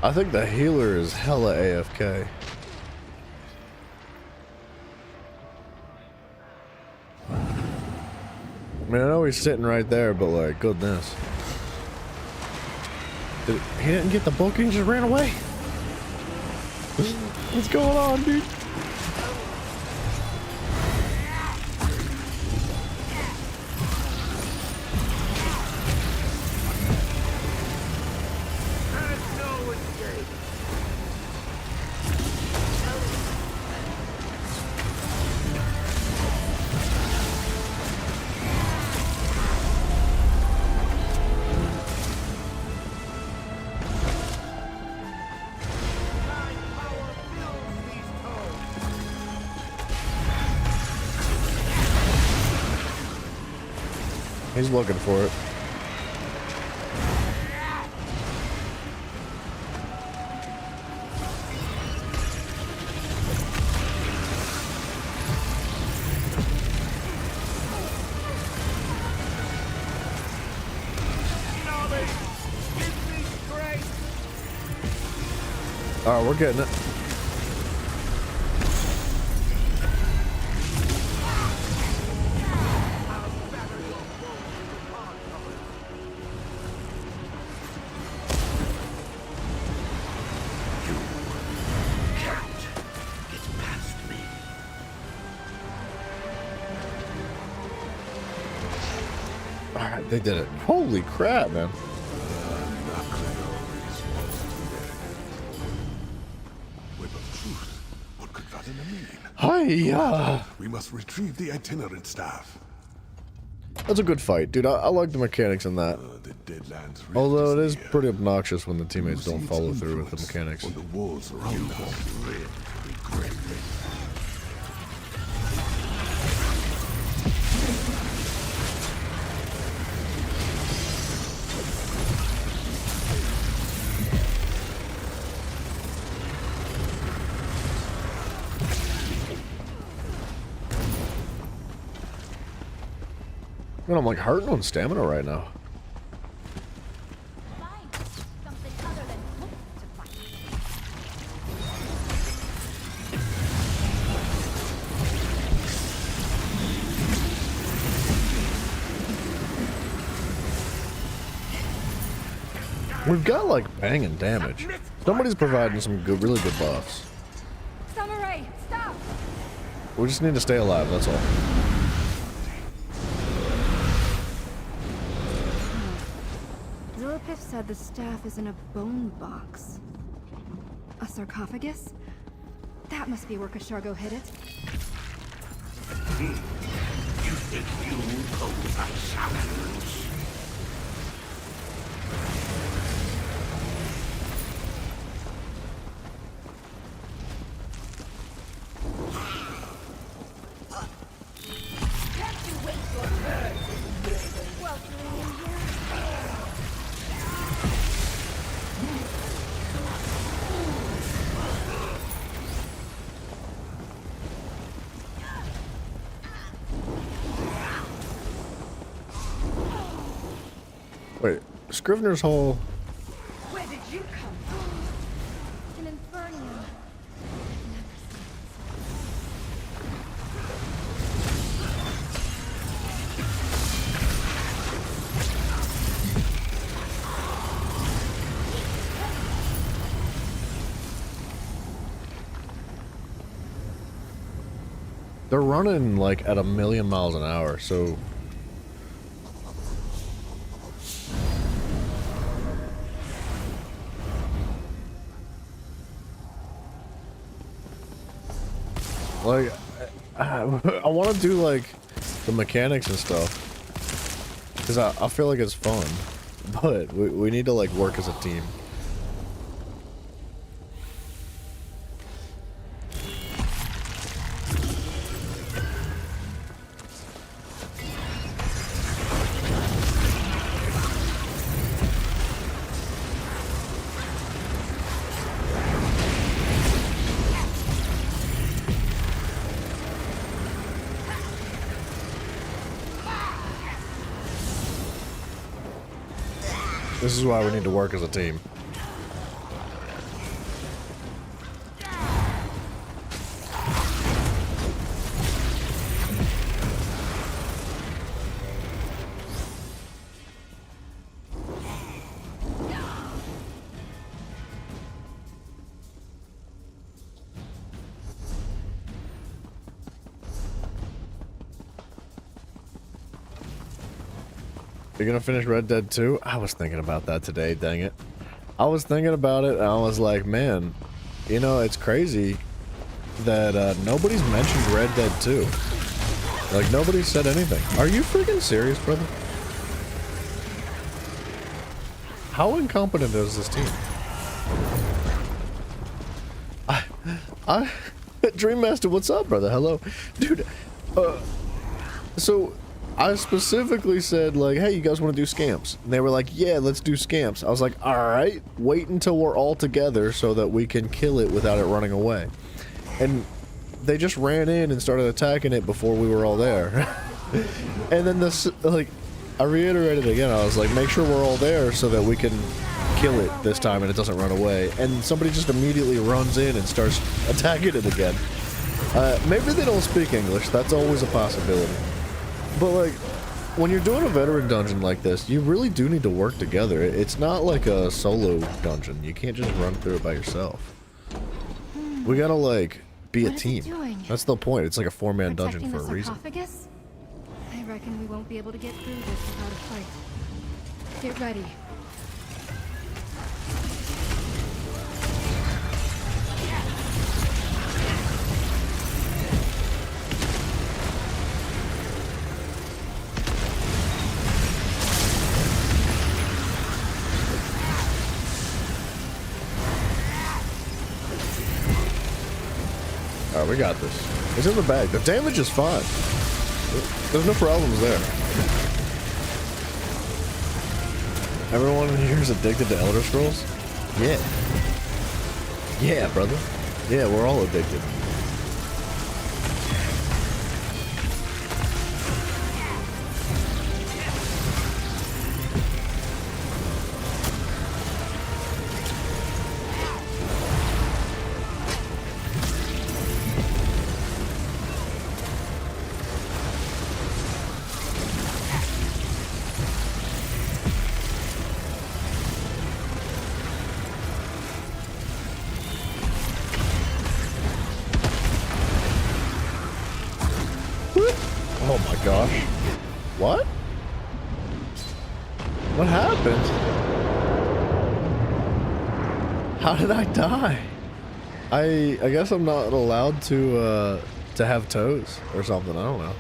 I think the healer is hella AFK. I mean, I know he's sitting right there, but like, goodness. He didn't get the book and he just ran away. What's going on, dude? He's looking for it. Alright, we're getting it. Alright, they did it. Holy crap, man. Hiya! We must retrieve the itinerant staff. That's a good fight, dude. I like the mechanics in that. The Deadlands Rift Although it is near. pretty obnoxious when the teammates don't See follow its through with the influence mechanics. on the walls around us. Man, I'm like hurting on stamina right now. Find something other than hope to fight. We've got like banging damage. Somebody's providing some good, really good buffs. Samurai, stop! We just need to stay alive, that's all. Zilipif said the staff is in a bone box. A sarcophagus? That must be where Kashargo hid it. team. You think you pose a challenge? Wait, Scrivener's Hall. Where did you come from? An Infernium. They're running like at 1,000,000 miles an hour, so. Like, I want to do like the mechanics and stuff, because I feel like it's fun, but we need to like work as a team. This is why we need to work as a team. You're gonna finish Red Dead 2? I was thinking about that today, dang it. I was thinking about it and I was like, man, you know, it's crazy that nobody's mentioned Red Dead 2. Like, nobody said anything. Are you freaking serious, brother? How incompetent is this team? Dream Master, what's up, brother? Hello. Dude, so I specifically said, like, hey, you guys want to do scamps? And they were like, yeah, let's do scamps. I was like, alright, wait until we're all together so that we can kill it without it running away. And they just ran in and started attacking it before we were all there. And then this, like, I reiterated again, I was like, make sure we're all there so that we can kill it this time and it doesn't run away. And somebody just immediately runs in and starts attacking it again. Maybe they don't speak English, that's always a possibility. But like, when you're doing a veteran dungeon like this, you really do need to work together. It's not like a solo dungeon. You can't just run through it by yourself. We gotta like, be a team. That's the point. It's like a 4-man dungeon for a reason. Sarcophagus? I reckon we won't be able to get through this without a fight. Get ready. Alright, we got this. It's in the bag. The damage is fine. There's no problems there. Everyone here is addicted to Elder Scrolls? Yeah. Yeah, brother. Yeah, we're all addicted. Oh my gosh. What? What happened? How did I die? I guess I'm not allowed to to have toes or something. I don't know.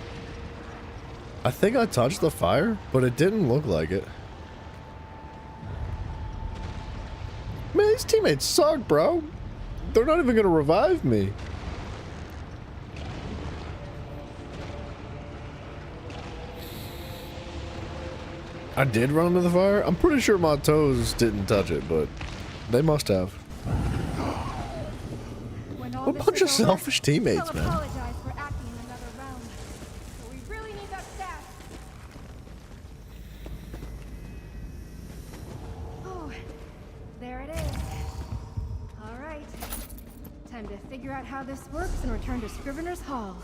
I think I touched the fire, but it didn't look like it. Man, these teammates suck, bro. They're not even gonna revive me. I did run into the fire. I'm pretty sure my toes didn't touch it, but they must have. When all A this bunch is of over, selfish teammates, we'll man. apologize for acting in another round. So we really need that staff. Oh, there it is. All right. Time to figure out how this works and return to Scrivener's Hall.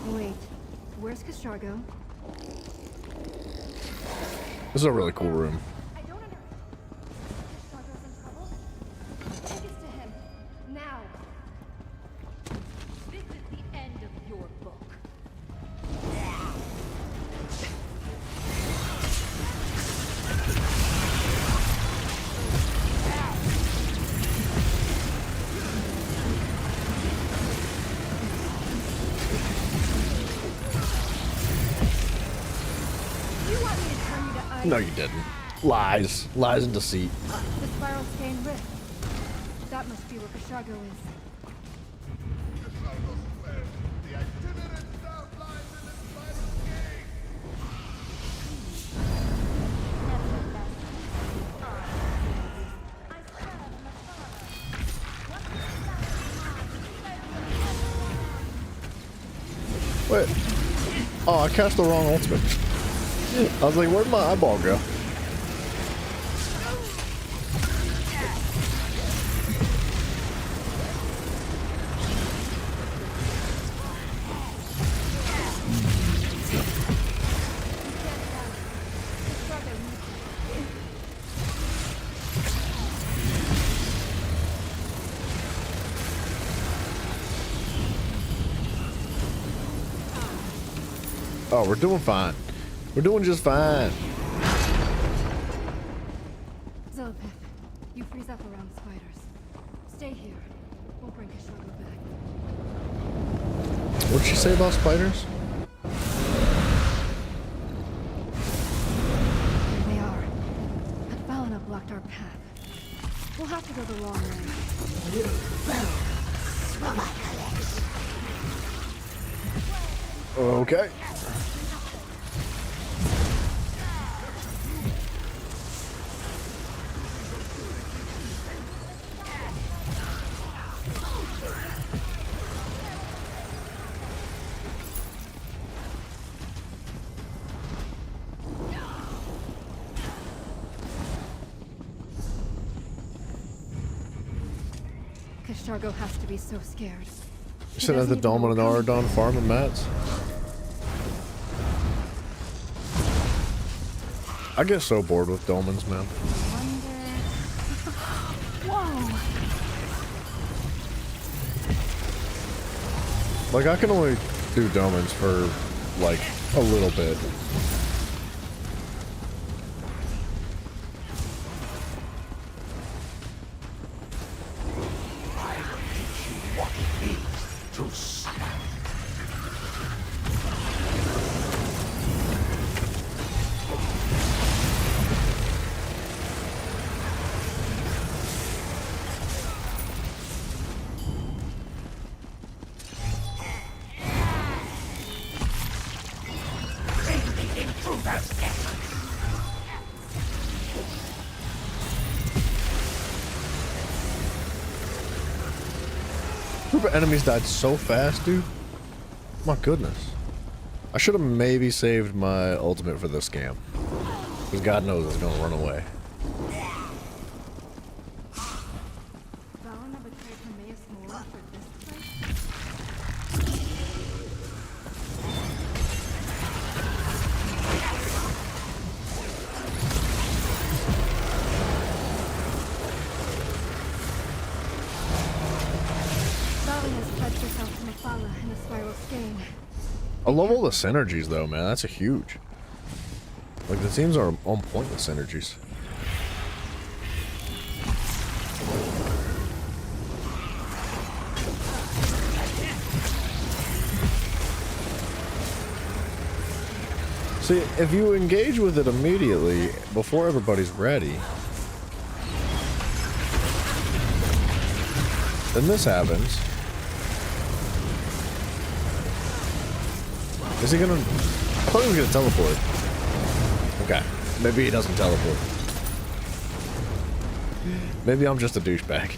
Wait, where's Kashargo? This is a really cool room. I don't understand. Kashargo's in trouble? Take us to him. Now. This is the end of your book. You want me to turn you to ice? No, you didn't. Lies. Lies and deceit. The spiral stain rift. That must be where Kashargo is. The itinerant route lies in the spiral gate. Wait. Oh, I cast the wrong ultimate. I was like, where'd my eyeball go? Oh, we're doing fine. We're doing just fine. Zelpith, you freeze up around spiders. Stay here. We'll bring Kashargo back. What'd she say about spiders? There they are. But Valina blocked our path. We'll have to go the long way. Okay. Kashargo has to be so scared. You said at the Dominanar Don farm and mats. I get so bored with Dolmens, man. Whoa! Like, I can only do Dolmens for, like, a little bit. Group of enemies died so fast, dude. My goodness. I should have maybe saved my ultimate for this scam. Because God knows it's gonna run away. Valina betrayed Hermaeus Mora for this place? Valina's pledged herself to Mephala in the spiral skein. I love all the synergies though, man. That's a huge. Like, the teams are on point with synergies. See, if you engage with it immediately, before everybody's ready, then this happens. Is he gonna... I thought he was gonna teleport. Okay, maybe he doesn't teleport. Maybe I'm just a douchebag.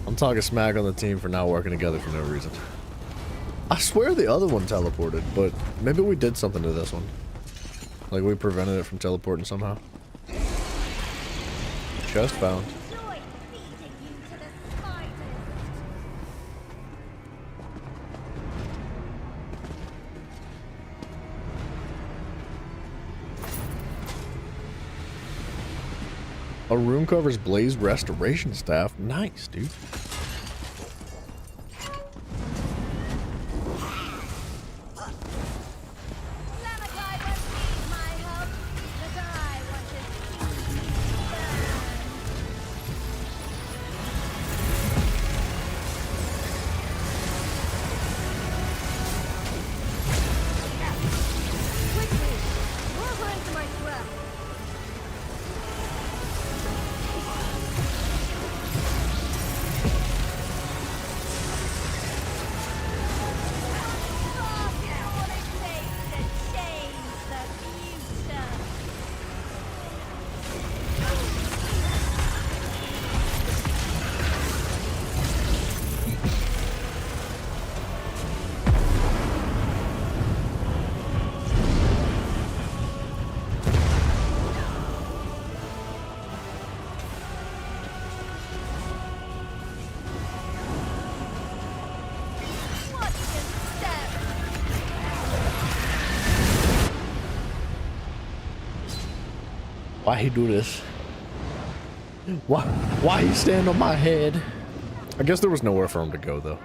I'm talking smack on the team for not working together for no reason. I swear the other one teleported, but maybe we did something to this one. Like we prevented it from teleporting somehow. Just found. Enjoy feeding you to the spiders. A room covers Blaze restoration staff. Nice, dude. Lamakai won't need my help, but I want to see you burn. Quickly! More her into my trap! What it takes to change the future. Watch your step. Why he do this? Why he stand on my head? I guess there was nowhere for him to go though.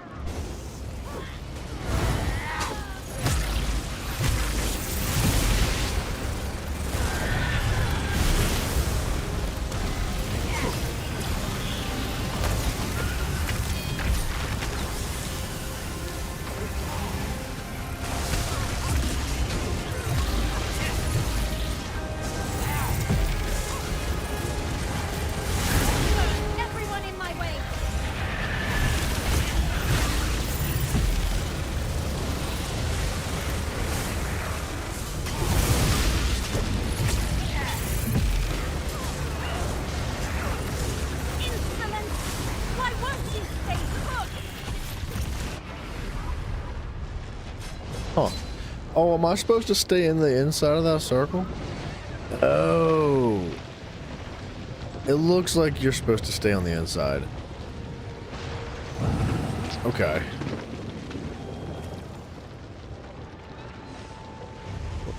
Everyone in my way. Insolent! Why won't you stay put? Huh. Oh, am I supposed to stay in the inside of that circle? Oh. It looks like you're supposed to stay on the inside. Okay.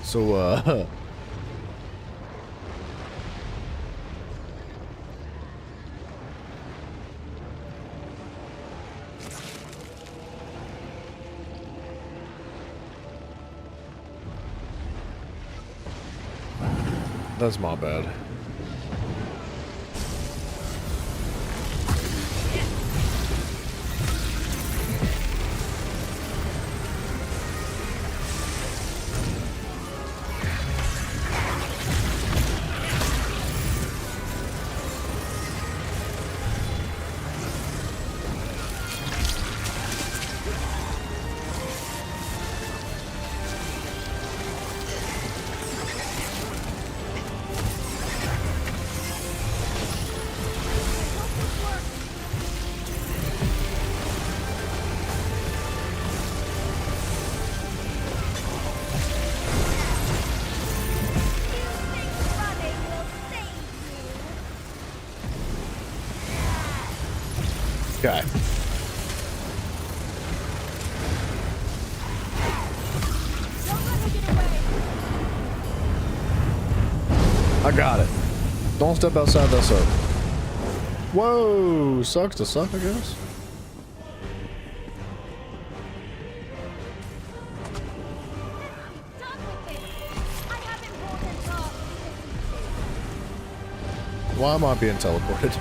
So, that's my bad. Running will save you. Okay. Don't let her get away. I got it. Don't step outside that circle. Whoa, sucks to suck, I guess. Done with this. I have important Why am I being teleported?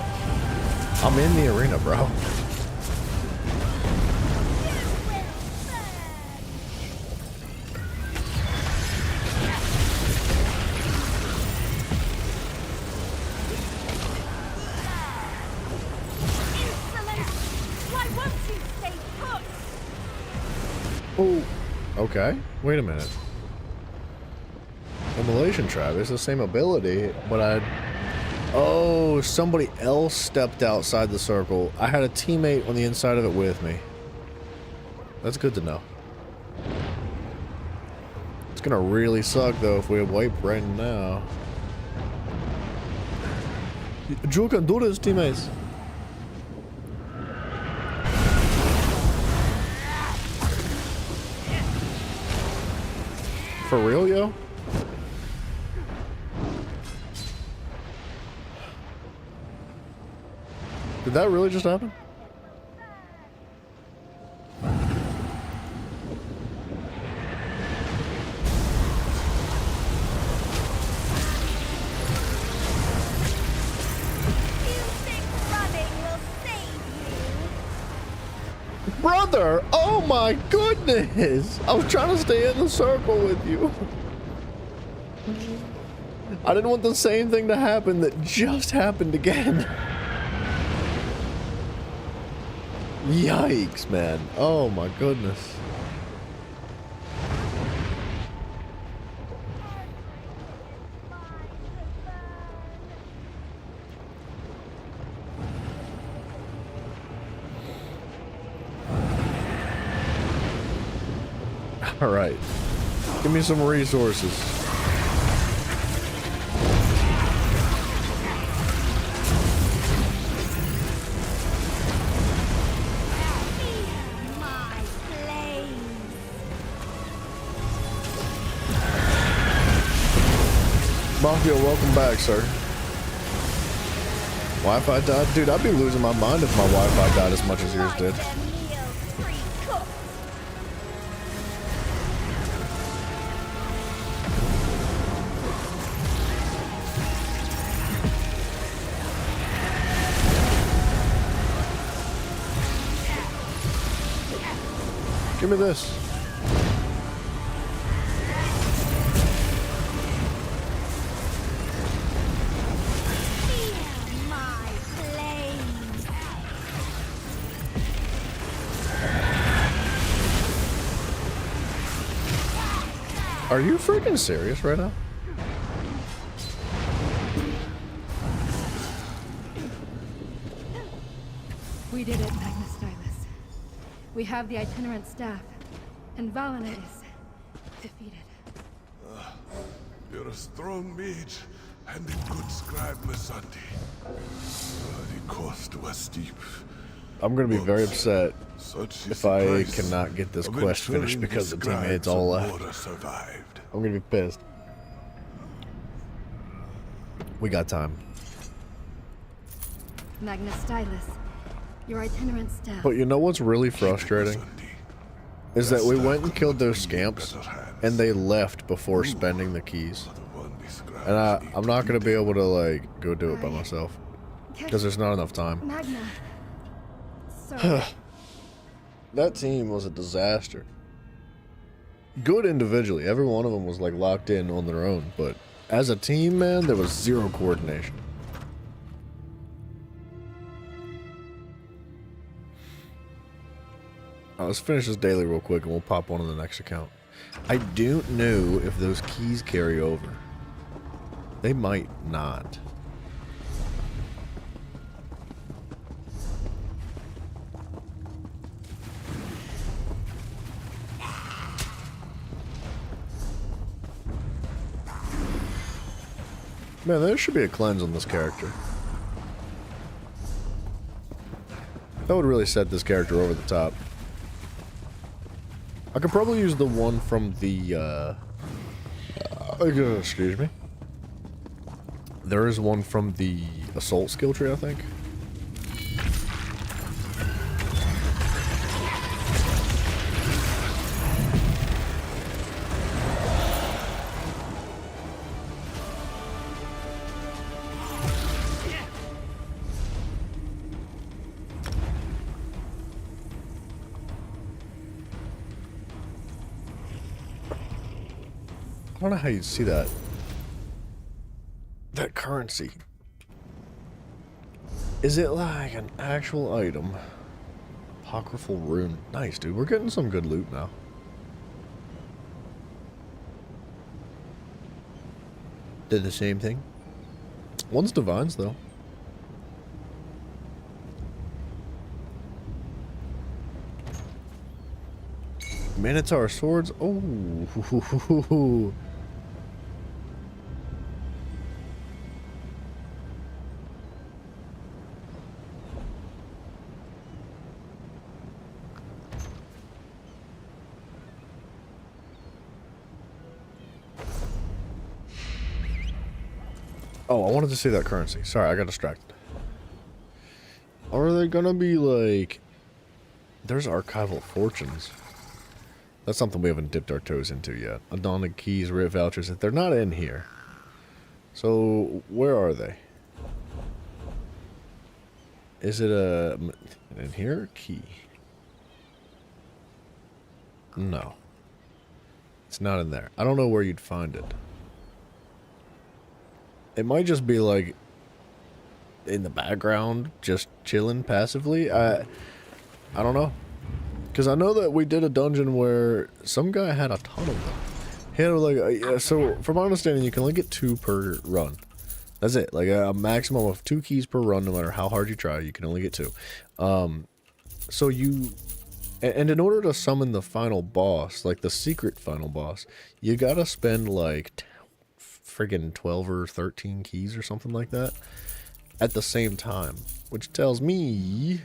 I'm in the arena, bro. Insolent! Why won't you stay put? Oh, okay. Wait a minute. Immolation Trap is the same ability, but oh, somebody else stepped outside the circle. I had a teammate on the inside of it with me. That's good to know. It's gonna really suck though if we wipe right now. You can do this, teammates. For real, yo? Did that really just happen? You think running will save you? Brother! Oh my goodness! I was trying to stay in the circle with you. I didn't want the same thing to happen that just happened again. Yikes, man. Oh my goodness. All right. Give me some resources. My flames. Mafia, welcome back, sir. Wi-Fi died? Dude, I'd be losing my mind if my Wi-Fi died as much as yours did. Like them meals pre-cooked. Give me this. Feel my flames. Are you freaking serious right now? We did it, Magnus Stylus. We have the itinerant staff, and Valina is defeated. You're a strong mage and a good scribe, Missandei. The cost was steep. I'm gonna be very upset Such is if the I price cannot get this of quest finished ensuring because the scribes teammates of all left. Mora survived. I'm gonna be pissed. We got time. Magnus Stylus, your itinerant staff. But you know what's really frustrating? Missandei. Is that we went and That killed those staff could be in scamps, better hands. and they left before spending the keys. The one the scribes And need I'm to not gonna do be their able to like go do it by myself because there's not enough time. Magna. Sorry. That team was a disaster. Good individually, every one of them was like locked in on their own, but as a team, man, there was zero coordination. Let's finish this daily real quick and we'll pop on to the next account. I don't know if those keys carry over. They might not. Man, there should be a cleanse on this character. That would really set this character over the top. I could probably use the one from the, excuse me. There is one from the assault skill tree, I think. don't know how you see that. That currency. Is it like an actual item? Apocryphal rune. Nice, dude. We're getting some good loot now. Did the same thing. One's divines, though. Minotaur swords. Oh. Oh, I wanted to see that currency. Sorry, I got distracted. Are they gonna be like... There's archival fortunes. That's something we haven't dipped our toes into yet. Adonic keys, writ vouchers. They're not in here. So, where are they? Is it a... in here? Key. No. It's not in there. I don't know where you'd find it. It might just be like in the background, just chilling passively. I don't know. Because I know that we did a dungeon where some guy had a ton of them. He had like, so from my understanding, you can only get 2 per run. That's it. Like a maximum of 2 keys per run, no matter how hard you try, you can only get 2. So you, and in order to summon the final boss, like the secret final boss, you gotta spend like friggin' 12 or 13 keys or something like that at the same time, which tells me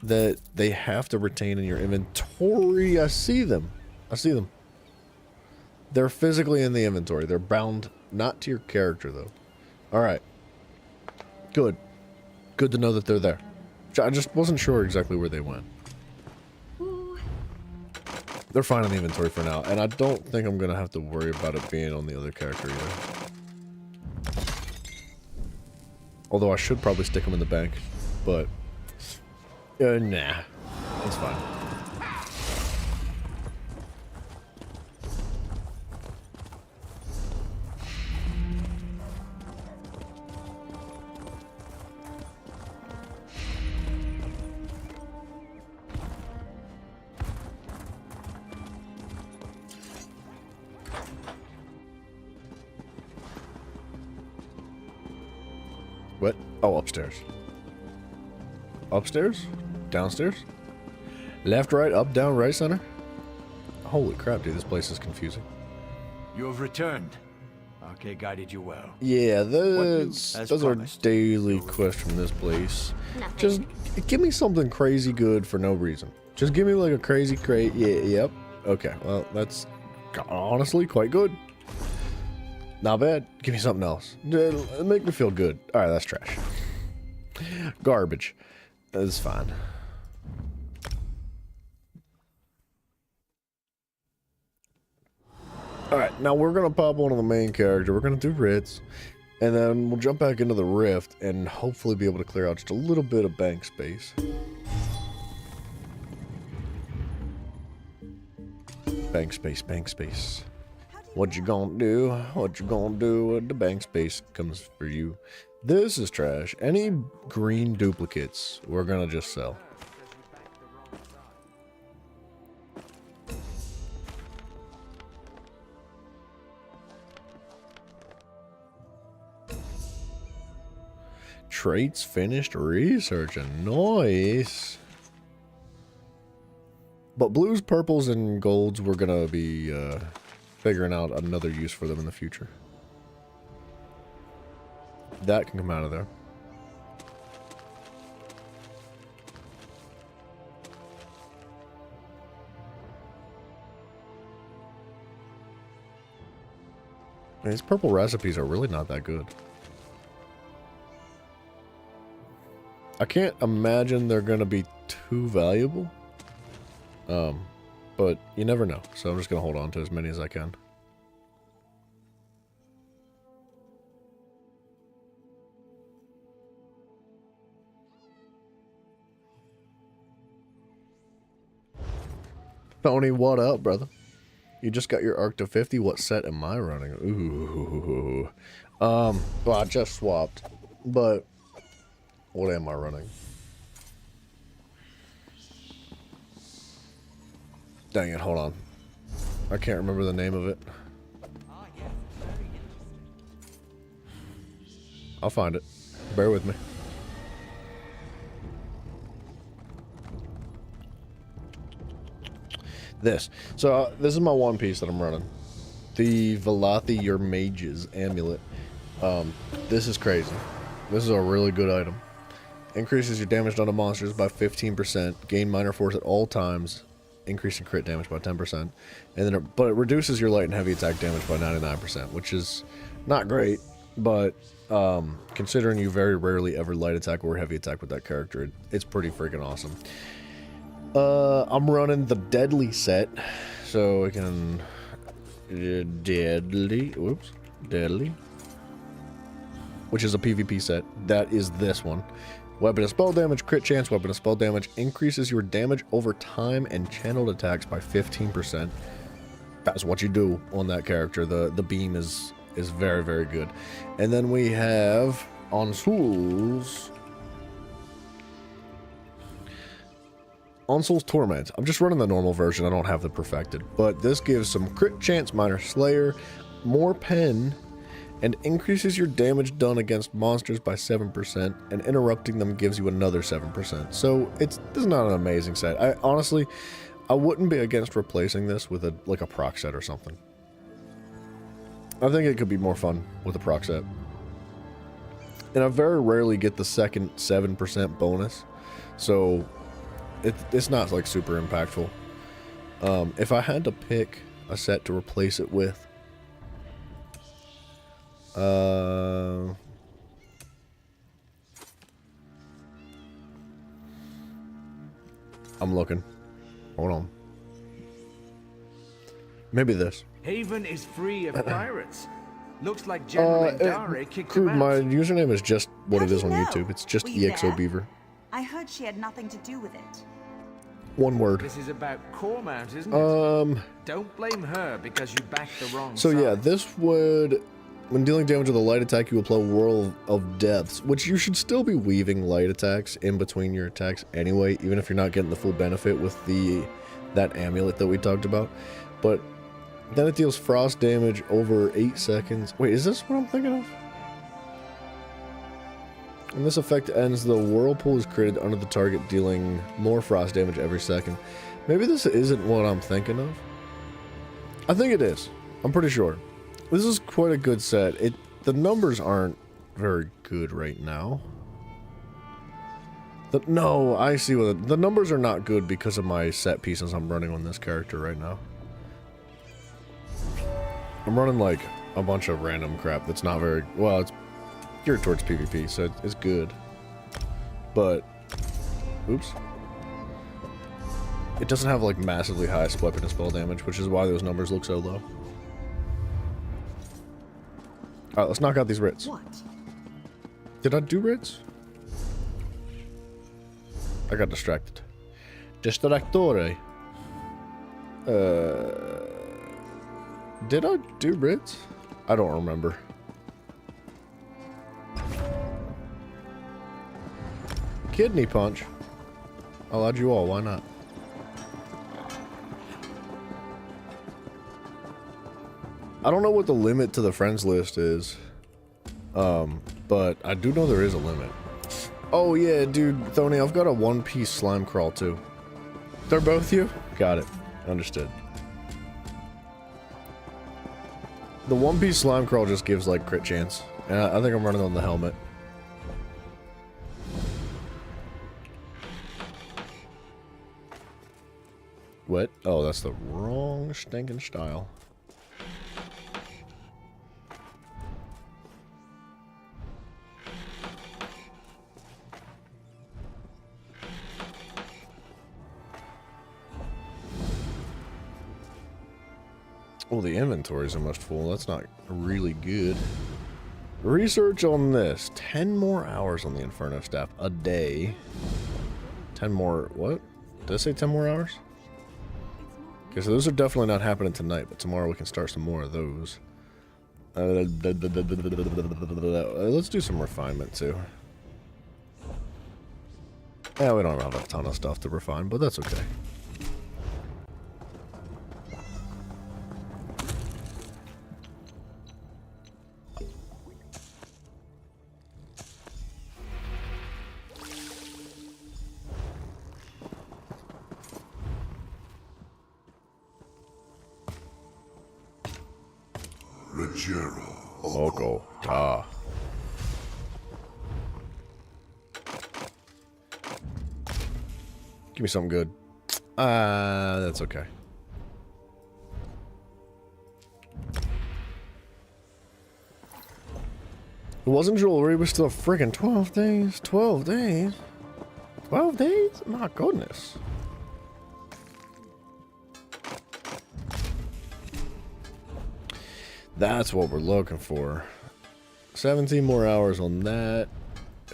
that they have to retain in your inventory. I see them. They're physically in the inventory. They're bound not to your character though. Alright. Good to know that they're there. I just wasn't sure exactly where they went. They're fine in the inventory for now, and I don't think I'm gonna have to worry about it being on the other character either. Although I should probably stick them in the bank, but nah, that's fine. What? Oh, upstairs. Upstairs? Downstairs? Left, right, up, down, right, center? Holy crap, dude, this place is confusing. You have returned. Arche guided you well. Yeah, As those are promised. daily quests from this place. Just give me something crazy good for no reason. Just give me like a crazy crate. Yeah, yep. Okay, well, that's honestly quite good. Not bad. Give me something else. Make me feel good. Alright, that's trash. Garbage. That's fine. Alright, now we're going to pop one of the main character. We're going to do writs. And then we'll jump back into the rift and hopefully be able to clear out just a little bit of bank space. Bank space, bank space. What you gonna do? What you gonna do when the bank space comes for you? This is trash. Any green duplicates, we're gonna just sell. Traits finished researching. Nice. But blues, purples, and golds, we're gonna be figuring out another use for them in the future. That can come out of there. And these purple recipes are really not that good. I can't imagine they're gonna be too valuable. But you never know, so I'm just gonna hold on to as many as I can. Tony, what up, brother? You just got your arc to 50. What set am I running? Ooh. Well, I just swapped, but what am I running? Dang it, hold on. I can't remember the name of it. I'll find it. Bear with me. This. So, this is my one piece that I'm running. The Velothi Your Mage's Amulet. This is crazy. This is a really good item. Increases your damage done to monsters by 15%. Gain minor force at all times. Increasing crit damage by 10%. And then but it reduces your light and heavy attack damage by 99%, which is not great, but considering you very rarely ever light attack or heavy attack with that character, it's pretty freaking awesome. I'm running the Deadly set, so I can Deadly, which is a PvP set. That is this one. Weapon and spell damage, crit chance, weapon and spell damage, increases your damage over time and channeled attacks by 15%. That's what you do on that character. The beam is very, very good. And then we have Onsul's Torment. I'm just running the normal version. I don't have the perfected. But this gives some crit chance, minor slayer, more pen, and increases your damage done against monsters by 7%, and interrupting them gives you another 7%. So this is not an amazing set. I wouldn't be against replacing this with a proc set or something. I think it could be more fun with a proc set. And I very rarely get the second 7% bonus, so it's not like super impactful. If I had to pick a set to replace it with, I'm looking. Hold on. Maybe this. Haven is free of pirates. Looks like General Indare kicked him out. My username is just what How it do is you on know? YouTube. It's just Were you EXO there? Beaver. I heard she had nothing to do with it. One word. This is about Cormount, isn't it? Don't blame her because you backed the wrong So side. yeah, this would, when dealing damage with a light attack, you apply Whirl of Depths, which you should still be weaving light attacks in between your attacks anyway, even if you're not getting the full benefit with that amulet that we talked about. But then it deals frost damage over 8 seconds. Wait, is this what I'm thinking of? When this effect ends, the whirlpool is created under the target, dealing more frost damage every second. Maybe this isn't what I'm thinking of. I think it is. I'm pretty sure. This is quite a good set. The numbers aren't very good right now. No, I see what the numbers are not good because of my set pieces I'm running on this character right now. I'm running like a bunch of random crap that's not very well. It's geared towards PvP, so it's good. But, oops. It doesn't have like massively high weapon and spell damage, which is why those numbers look so low. Alright, let's knock out these writs. What? Did I do writs? I got distracted. Distractore. Did I do writs? I don't remember. Kidney punch. I'll add you all, why not? I don't know what the limit to the friends list is. But I do know there is a limit. Oh yeah, dude, Thony, I've got a one-piece slime crawl too. They're both you? Got it. Understood. The one-piece slime crawl just gives like crit chance. And I think I'm running on the helmet. What? Oh, that's the wrong stinking style. Oh, the inventory's almost full. That's not really good. Research on this. 10 more hours on the Inferno Staff a day. 10 more... What? Did I say 10 more hours? Okay, so those are definitely not happening tonight, but tomorrow we can start some more of those. Let's do some refinement too. Yeah, we don't have a ton of stuff to refine, but that's okay. Rogero. Loco. Ta. Give me something good. That's okay. It wasn't jewelry, but still freaking 12 days. 12 days? 12 days? My goodness. That's what we're looking for. 17 more hours on that.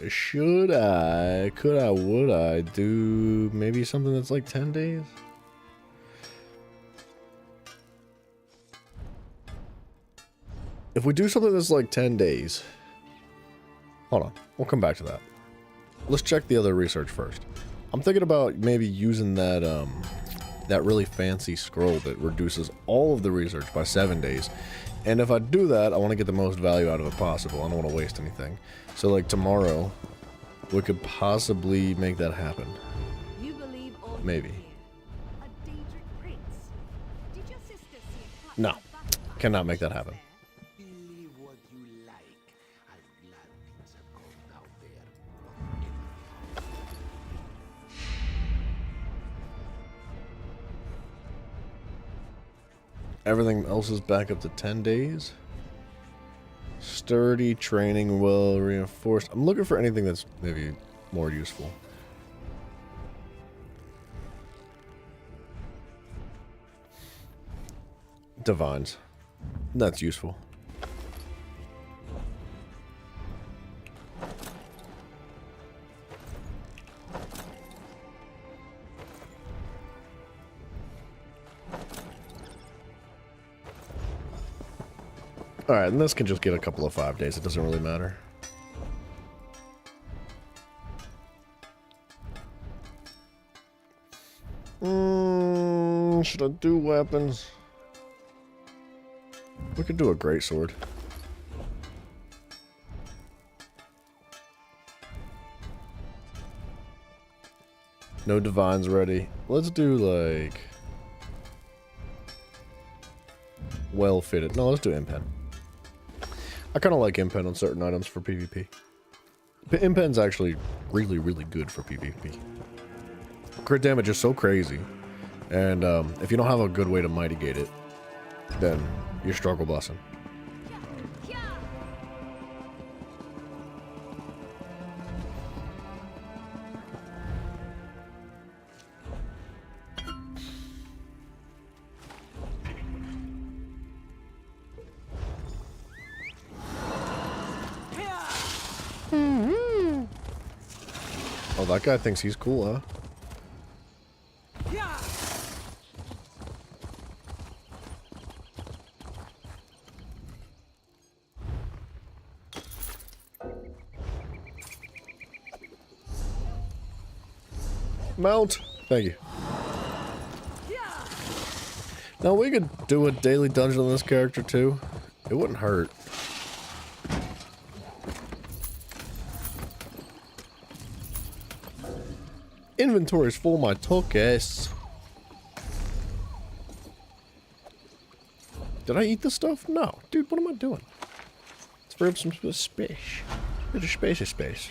Should I, could I, would I do maybe something that's like 10 days? If we do something that's like 10 days, hold on, we'll come back to that. Let's check the other research first. I'm thinking about maybe using that, that really fancy scroll that reduces all of the research by 7 days. And if I do that, I want to get the most value out of it possible. I don't want to waste anything. So like tomorrow, we could possibly make that happen. You believe all Maybe. you hear. A Daedric prince. Did your sister see a cut No, of butterfly cannot make that happen. Believe what you like. I've glad things have gone down there. Everything else is back up to 10 days. Sturdy, training well reinforced. I'm looking for anything that's maybe more useful. Divines. That's useful. Alright, and this can just get a couple of 5 days. It doesn't really matter. Should I do weapons? We could do a greatsword. No divines ready. Let's do like well fitted. No, let's do impen. I kind of like impen on certain items for PvP. Impen's actually really, really good for PvP. Crit damage is so crazy, and if you don't have a good way to mitigate it, then you're struggle bussing. Oh, that guy thinks he's cool, huh? Mount. Thank you. Now we could do a daily dungeon on this character too. It wouldn't hurt. Inventory's full, my tokens. Did I eat this stuff? No. Dude, what am I doing? Let's free up some space. Bit of space.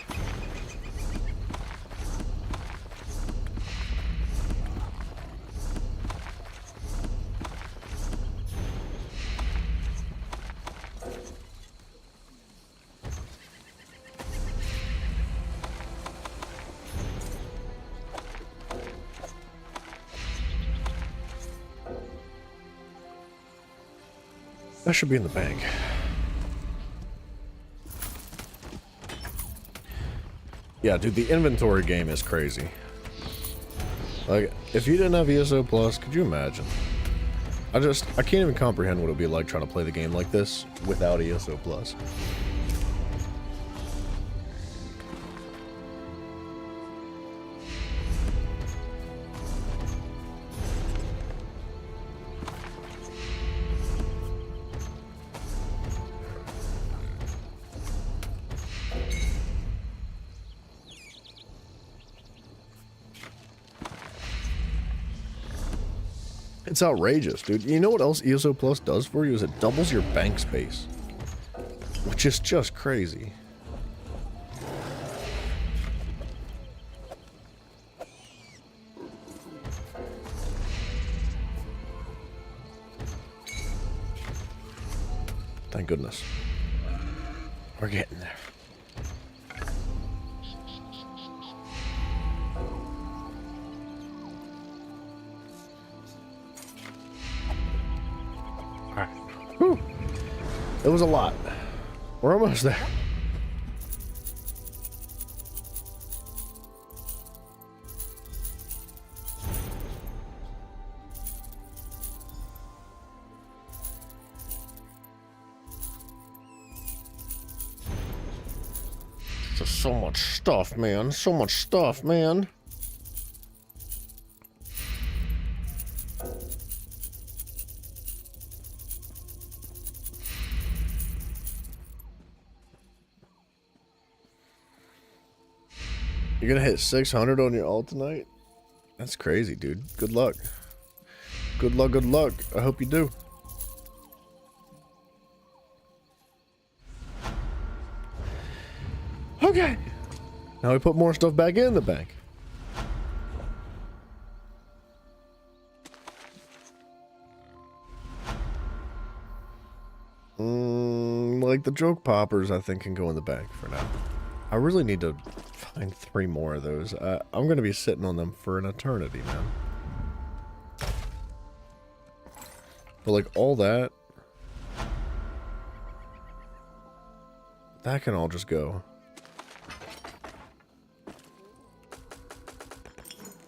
That should be in the bank. Yeah, dude, the inventory game is crazy. Like, if you didn't have ESO Plus, could you imagine? I can't even comprehend what it would be like trying to play the game like this without ESO Plus. It's outrageous, dude. You know what else ESO Plus does for you is it doubles your bank space, which is just crazy. Thank goodness. We're getting there. Whew. It was a lot. We're almost there. Just so much stuff, man. So much stuff, man. You're gonna hit 600 on your ult tonight? That's crazy, dude. Good luck. Good luck, good luck. I hope you do. Okay. Now we put more stuff back in the bank. Like the joke poppers, I think, can go in the bank for now. I really need to find 3 more of those. I'm going to be sitting on them for an eternity, man. But like all that, that can all just go.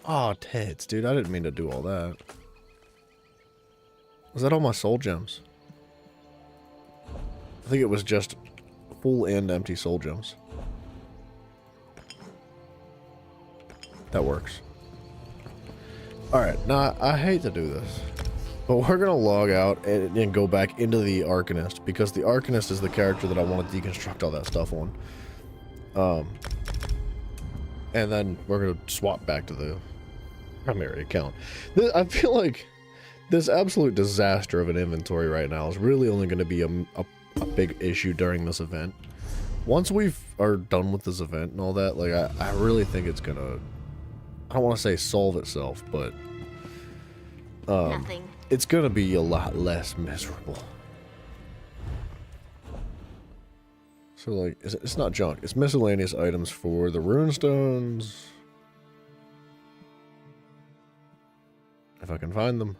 Aw, tits, dude. I didn't mean to do all that. Was that all my soul gems? I think it was just full and empty soul gems. That works. Alright, now I hate to do this, but we're going to log out and go back into the Arcanist, because the Arcanist is the character that I want to deconstruct all that stuff on. And then we're going to swap back to the primary account. I feel like this absolute disaster of an inventory right now is really only going to be a big issue during this event. Once we are done with this event and all that, like I really think it's going to, I don't want to say solve itself, but Nothing. it's going to be a lot less miserable. So like, it's not junk. It's miscellaneous items for the runestones. If I can find them.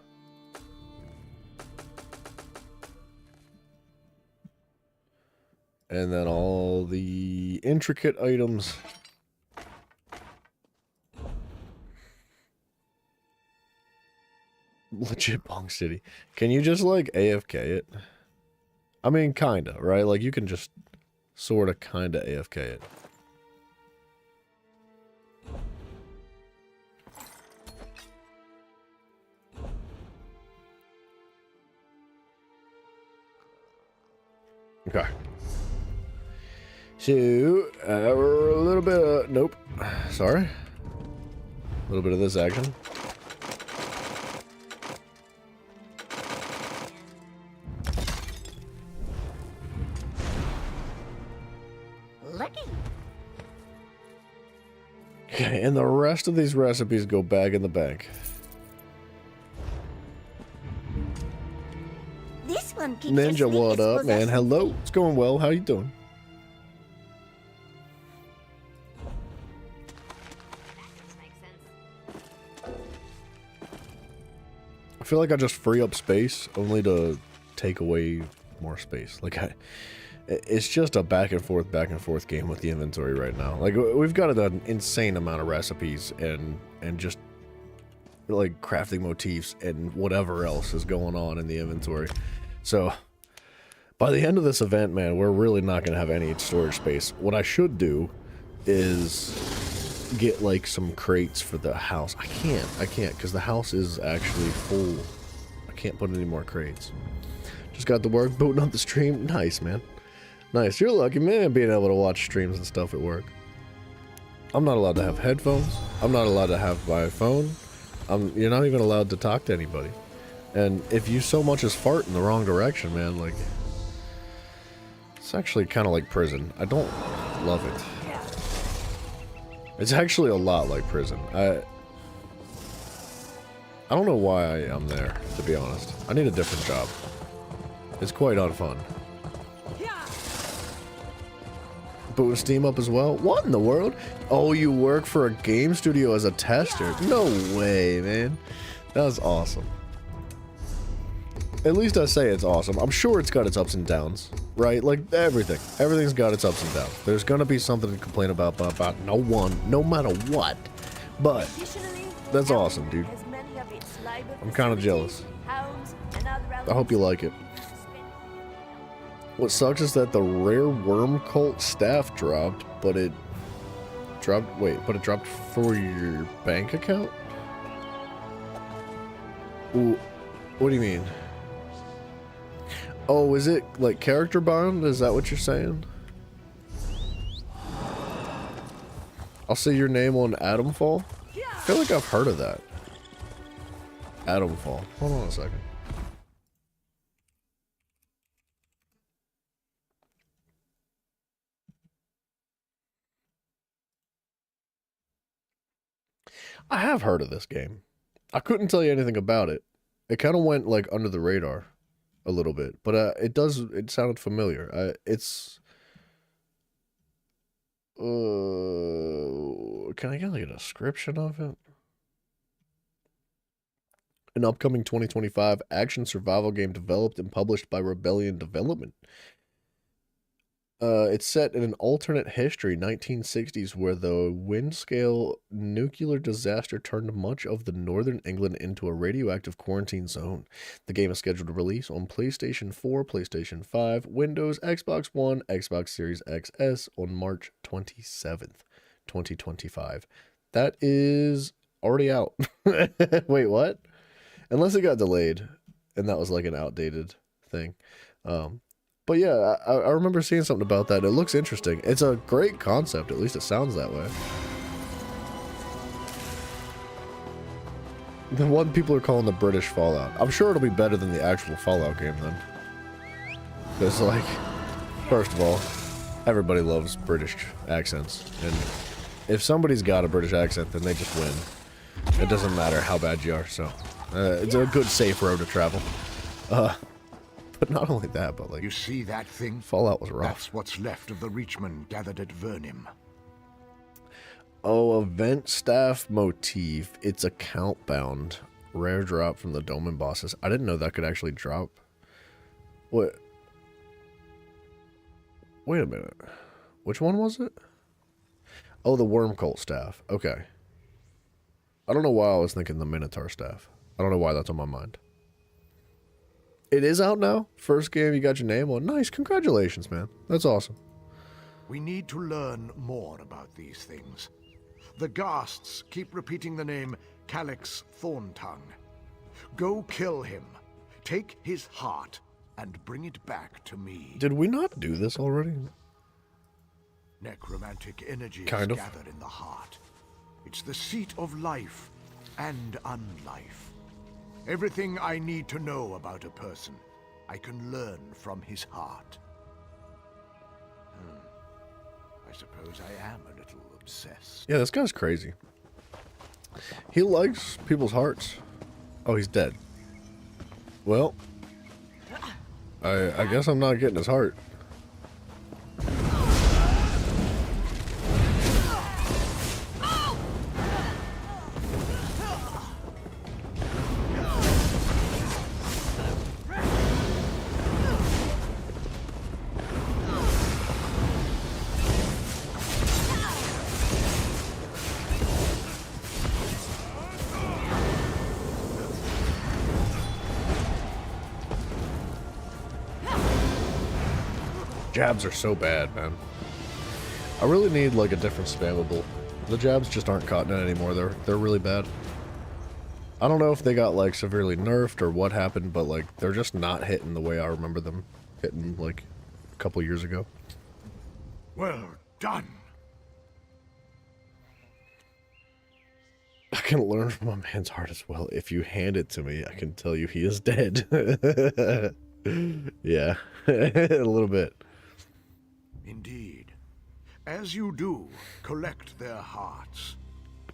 And then all the intricate items. Legit Bong City. Can you just like AFK it? I mean, kinda, right? Like you can just sorta kinda AFK it. Okay. So, a little bit of, nope, sorry. A little bit of this action. Lucky. Okay, and the rest of these recipes go back in the bank. This one keeps Ninja, what up, man? Hello, it's going well. How you doing? I feel like I just free up space only to take away more space. Like it's just a back and forth game with the inventory right now. Like we've got an insane amount of recipes and just like crafting motifs and whatever else is going on in the inventory. So by the end of this event, man, we're really not going to have any storage space. What I should do is get like some crates for the house. I can't because the house is actually full. I can't put any more crates. Just got to work booting up the stream. Nice, man. Nice. You're lucky, man, being able to watch streams and stuff at work. I'm not allowed to have headphones. I'm not allowed to have my phone. You're not even allowed to talk to anybody. And if you so much as fart in the wrong direction, man, like, it's actually kind of like prison. I don't love it. It's actually a lot like prison. I don't know why I'm there, to be honest. I need a different job. It's quite unfun. Booting Steam up as well? What in the world? Oh, you work for a game studio as a tester? No way, man. That was awesome. At least I say it's awesome. I'm sure it's got its ups and downs, right? Like everything. Everything's got its ups and downs. There's gonna be something to complain about no one, no matter what. But that's awesome, dude. I'm kind of jealous. I hope you like it. What sucks is that the rare worm cult staff dropped, but it dropped. Wait, but it dropped for your bank account? Ooh, what do you mean? Oh, is it like character bound? Is that what you're saying? I'll say your name on Atomfall? I feel like I've heard of that. Atomfall. Hold on a second. I have heard of this game. I couldn't tell you anything about it. It kind of went like under the radar a little bit, but it sounded familiar. Can I get like a description of it? An upcoming 2025 action survival game developed and published by Rebellion Development. It's set in an alternate history, 1960s, where the wind-scale nuclear disaster turned much of the northern England into a radioactive quarantine zone. The game is scheduled to release on PlayStation 4, PlayStation 5, Windows, Xbox One, Xbox Series XS on March 27th, 2025. That is already out. Wait, what? Unless it got delayed, and that was like an outdated thing. But yeah, I remember seeing something about that. It looks interesting. It's a great concept. At least it sounds that way. The one people are calling the British Fallout. I'm sure it'll be better than the actual Fallout game then. Because, like, first of all, everybody loves British accents. And if somebody's got a British accent, then they just win. It doesn't matter how bad you are, so. It's a good, safe road to travel. But not only that, but like... You see that thing? Fallout was rough. That's what's left of the Reachmen gathered at Vernim. Oh, event staff motif. It's account bound. Rare drop from the Doman bosses. I didn't know that could actually drop. What? Wait a minute. Which one was it? Oh, the Worm Cult staff. Okay. I don't know why I was thinking the Minotaur staff. I don't know why that's on my mind. It is out now? First game you got your name on? Nice, congratulations, man. That's awesome. We need to learn more about these things. The Ghasts keep repeating the name Calyx Thorntongue. Go kill him. Take his heart and bring it back to me. Did we not do this already? Necromantic energy kind is of gathered in the heart. It's the seat of life and unlife. Everything I need to know about a person, I can learn from his heart. I suppose I am a little obsessed. Yeah, this guy's crazy. He likes people's hearts. Oh, he's dead. Well, I guess I'm not getting his heart. Jabs are so bad, man. I really need like a different spammable. The jabs just aren't cutting it anymore. They're really bad. I don't know if they got like severely nerfed or what happened, but like they're just not hitting the way I remember them hitting like a couple years ago. Well done. I can learn from a man's heart as well. If you hand it to me, I can tell you he is dead. Yeah, a little bit. Indeed. As you do, collect their hearts.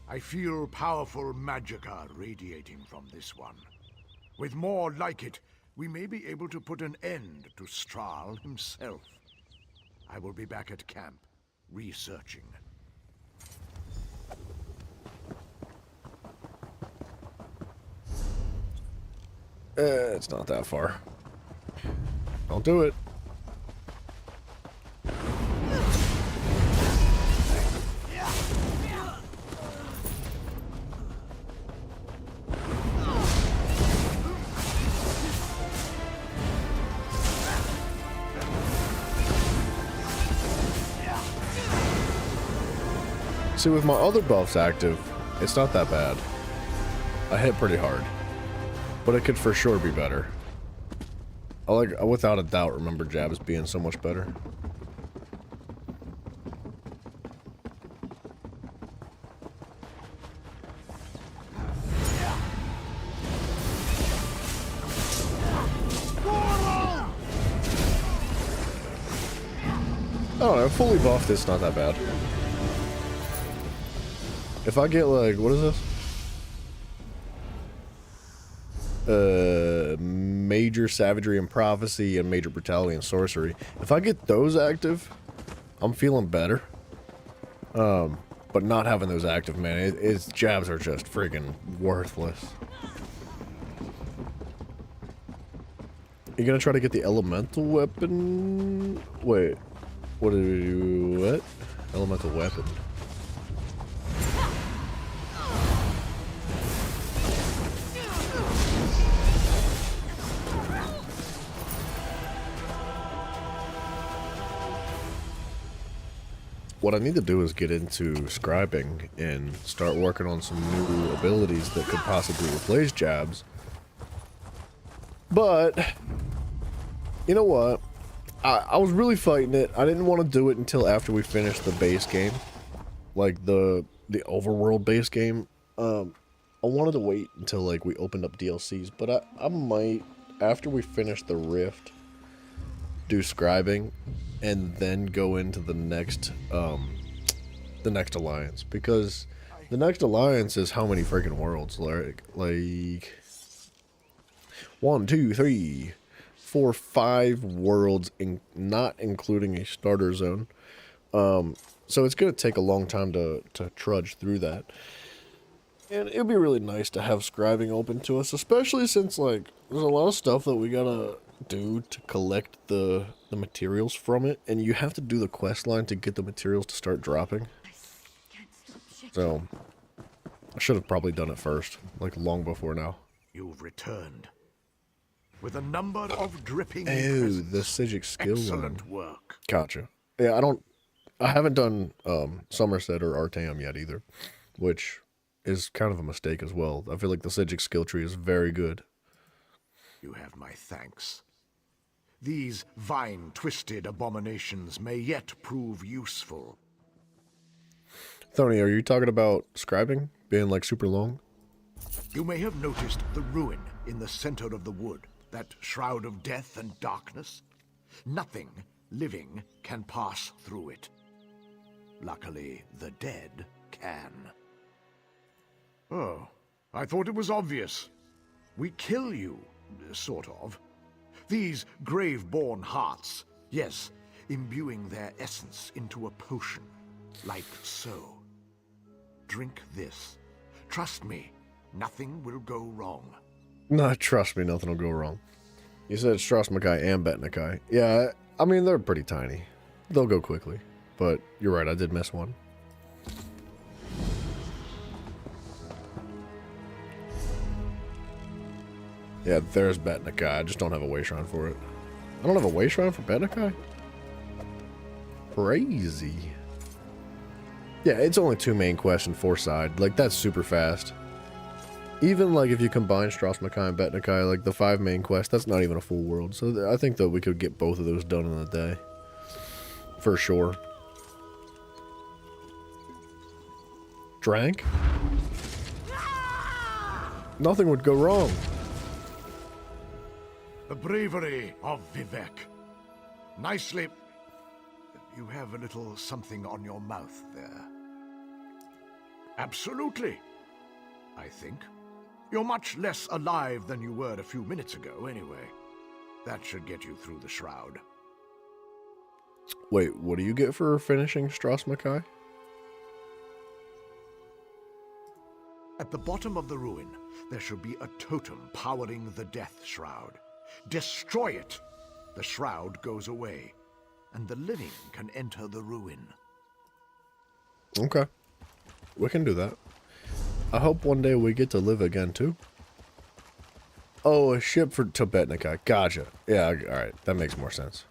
I feel powerful magicka radiating from this one. With more like it, we may be able to put an end to Strahl himself. I will be back at camp, researching. It's not that far. Don't do it. See, with my other buffs active, it's not that bad. I hit pretty hard. But it could for sure be better. I without a doubt, remember jabs being so much better. I don't know, fully buffed, it's not that bad. If I get like, what is this? Major Savagery and Prophecy and Major Brutality and Sorcery. If I get those active, I'm feeling better. But not having those active, man, its jabs are just friggin' worthless. You gonna try to get the elemental weapon? Wait, what Elemental weapon. What I need to do is get into scribing and start working on some new abilities that could possibly replace jabs. But, you know what? I was really fighting it. I didn't want to do it until after we finished the base game. Like the overworld base game. I wanted to wait until like we opened up DLCs, but I might, after we finish the Rift, do scribing and then go into the next alliance, because the next alliance is how many freaking worlds, like 1, 2, 3, 4, 5 worlds, not including a starter zone. So it's gonna take a long time to trudge through that, and it'd be really nice to have scribing open to us, especially since like there's a lot of stuff that we gotta do to collect the materials from it, and you have to do the quest line to get the materials to start dropping. So I should have probably done it first, like long before now. You've returned with a number of dripping Oh, the Psijic skill line. Excellent work. Gotcha. Yeah, I haven't done Somerset or Artaeum yet either, which is kind of a mistake as well. I feel like the Psijic skill tree is very good. You have my thanks. These vine-twisted abominations may yet prove useful. Thony, are you talking about scribing being like super long? You may have noticed the ruin in the center of the wood, that shroud of death and darkness. Nothing living can pass through it. Luckily, the dead can. Oh, I thought it was obvious. We kill you, sort of. These grave-born hearts, yes, imbuing their essence into a potion, like so. Drink this. Trust me, nothing will go wrong. No, trust me, nothing will go wrong. You said Strasmakai and Betnakai. Yeah, I mean, they're pretty tiny. They'll go quickly. But you're right, I did miss one. Yeah, there's Betnakai. I just don't have a way shrine for it. I don't have a way shrine for Betnakai? crazy. Yeah, it's only 2 main quests and 4 side. Like, that's super fast. Even, like, if you combine Stras M'Kai and Bet N'Kai, like, the 5 main quests, that's not even a full world. So I think that we could get both of those done in a day. For sure. Drank? Nothing would go wrong. The bravery of Vivek. Nicely. You have a little something on your mouth there. Absolutely. I think. You're much less alive than you were a few minutes ago, anyway. That should get you through the shroud. Wait, what do you get for finishing Stras M'Kai? At the bottom of the ruin, there should be a totem powering the Death Shroud. Destroy it! The shroud goes away, and the living can enter the ruin. Okay. We can do that. I hope one day we get to live again, too. Oh, a ship for Bet N'Kai. Gotcha. Yeah, alright. That makes more sense.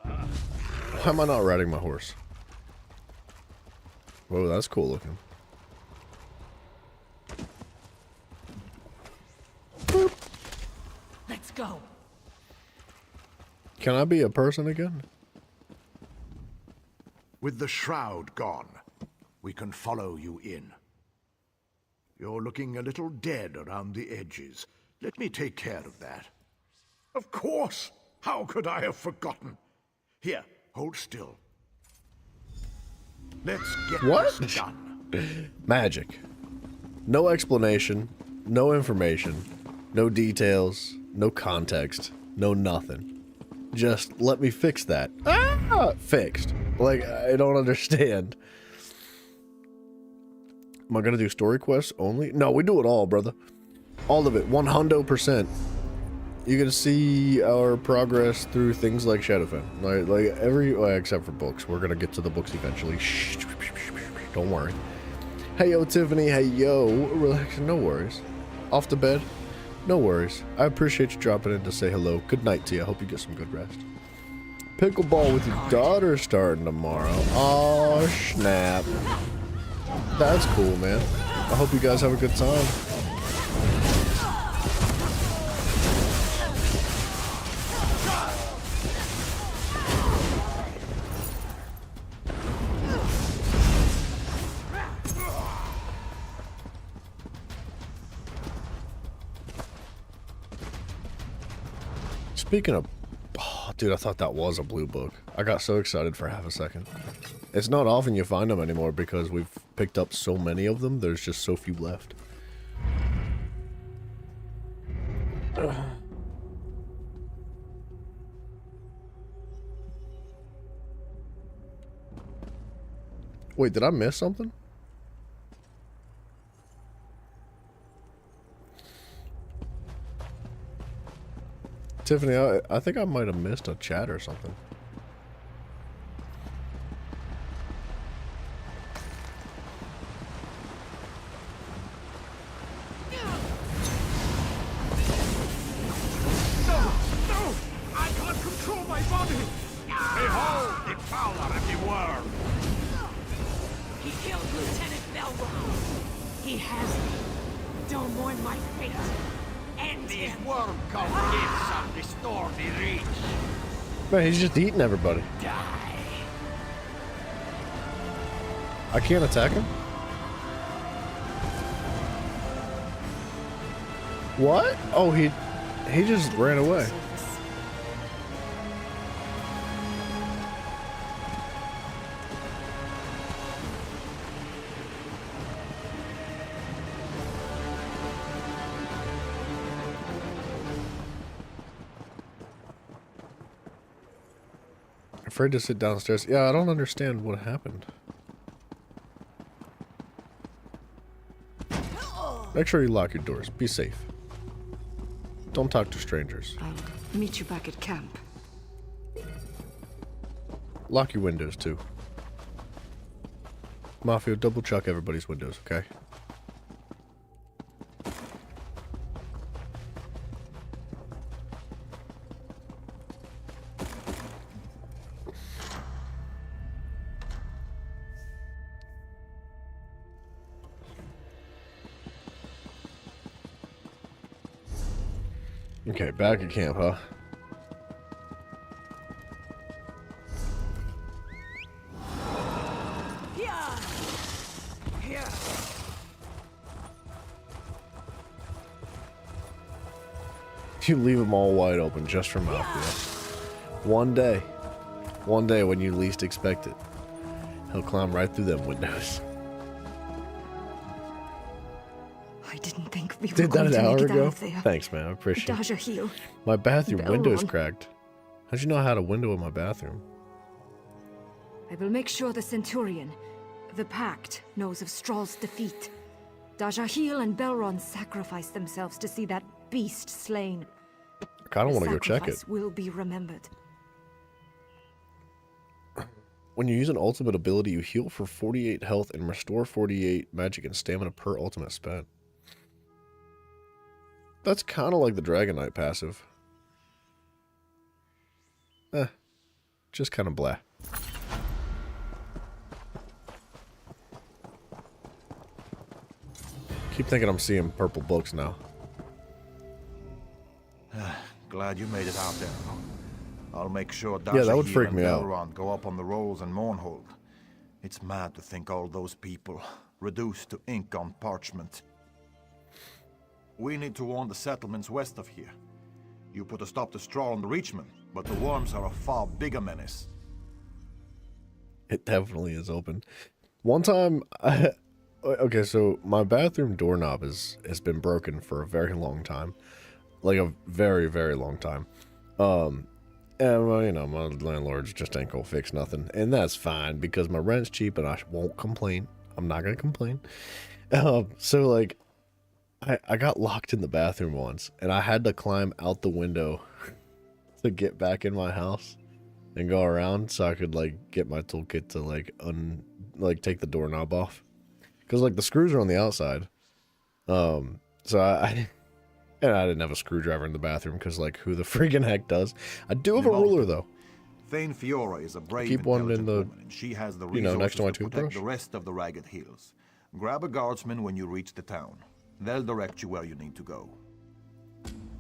Why am I not riding my horse? Whoa, that's cool looking. Boop. Let's go. Can I be a person again? With the shroud gone, we can follow you in. You're looking a little dead around the edges. Let me take care of that. Of course! How could I have forgotten? Here, hold still. Let's get this done. Magic. No explanation, no information, no details, no context, no nothing. Just let me fix that. Ah! Fixed. Like, I don't understand. Am I gonna do story quests only? No, we do it all, brother. All of it, 100%. You can see our progress through things like Shadowfen. Like every, well, except for books. We're gonna get to the books eventually. Shh, don't worry. Hey yo, Tiffany. Hey yo, relax. No worries. Off to bed. No worries. I appreciate you dropping in to say hello. Good night to you. I hope you get some good rest. Pickleball with your daughter starting tomorrow. Oh snap. That's cool, man. I hope you guys have a good time. Speaking of, oh, dude, I thought that was a blue book. I got so excited for half a second. It's not often you find them anymore because we've picked up so many of them. There's just so few left. Wait, did I miss something? Tiffany, I think I might have missed a chat or something. No! I can't control my body! Behold the power of the world! He killed Lieutenant Belro. He has me. Don't mourn my fate. End These him. worm come gifts of the stormy reach. Man, he's just eating everybody. Die. I can't attack him? What? Oh, he just ran away. Afraid to sit downstairs. Yeah, I don't understand what happened. Make sure you lock your doors. Be safe. Don't talk to strangers. I'll meet you back at camp. Lock your windows, too. Mafia, double check everybody's windows, okay? Okay, back at camp, huh? You leave them all wide open just for Mafia. One day when you least expect it, he'll climb right through them windows. I didn't think we were Did that going an to hour make it out ago? of there. Thanks, man. I appreciate it. Dajahil. My bathroom window's Belron. cracked. How'd you know I had a window in my bathroom? I will make sure the Centurion, the Pact, knows of Strahl's defeat. Dajahil and Belron sacrificed themselves to see that beast slain. I kind of want to go check it. Sacrifice will be remembered. When you use an ultimate ability, you heal for 48 health and restore 48 magic and stamina per ultimate spent. That's kind of like the Dragon Knight passive. Just kind of blah. Keep thinking I'm seeing purple books now. Glad you made it out there. I'll make sure Yeah, that would Dajahil freak and me out. Belron go up on the rolls and Mournhold. It's mad to think all those people reduced to ink on parchment. We need to warn the settlements west of here. You put a stop to Strahl and the Reachmen, but the worms are a far bigger menace. It definitely is open. One time, okay, so my bathroom doorknob has been broken for a very long time. Like a very, very long time. And, well, you know, my landlords just ain't gonna fix nothing. And that's fine, because my rent's cheap and I won't complain. I'm not gonna complain. So, like, I got locked in the bathroom once, and I had to climb out the window to get back in my house and go around so I could, like, get my toolkit to, like, take the doorknob off. Because, like, the screws are on the outside. So I didn't have a screwdriver in the bathroom because, like, who the freaking heck does? I do have a ruler, though. Thane Fiora is a brave, Keep one in the, woman, and she has the you know, next to my resources to protect toothbrush. the rest of the Ragged Hills. Grab a guardsman when you reach the town. They'll direct you where you need to go.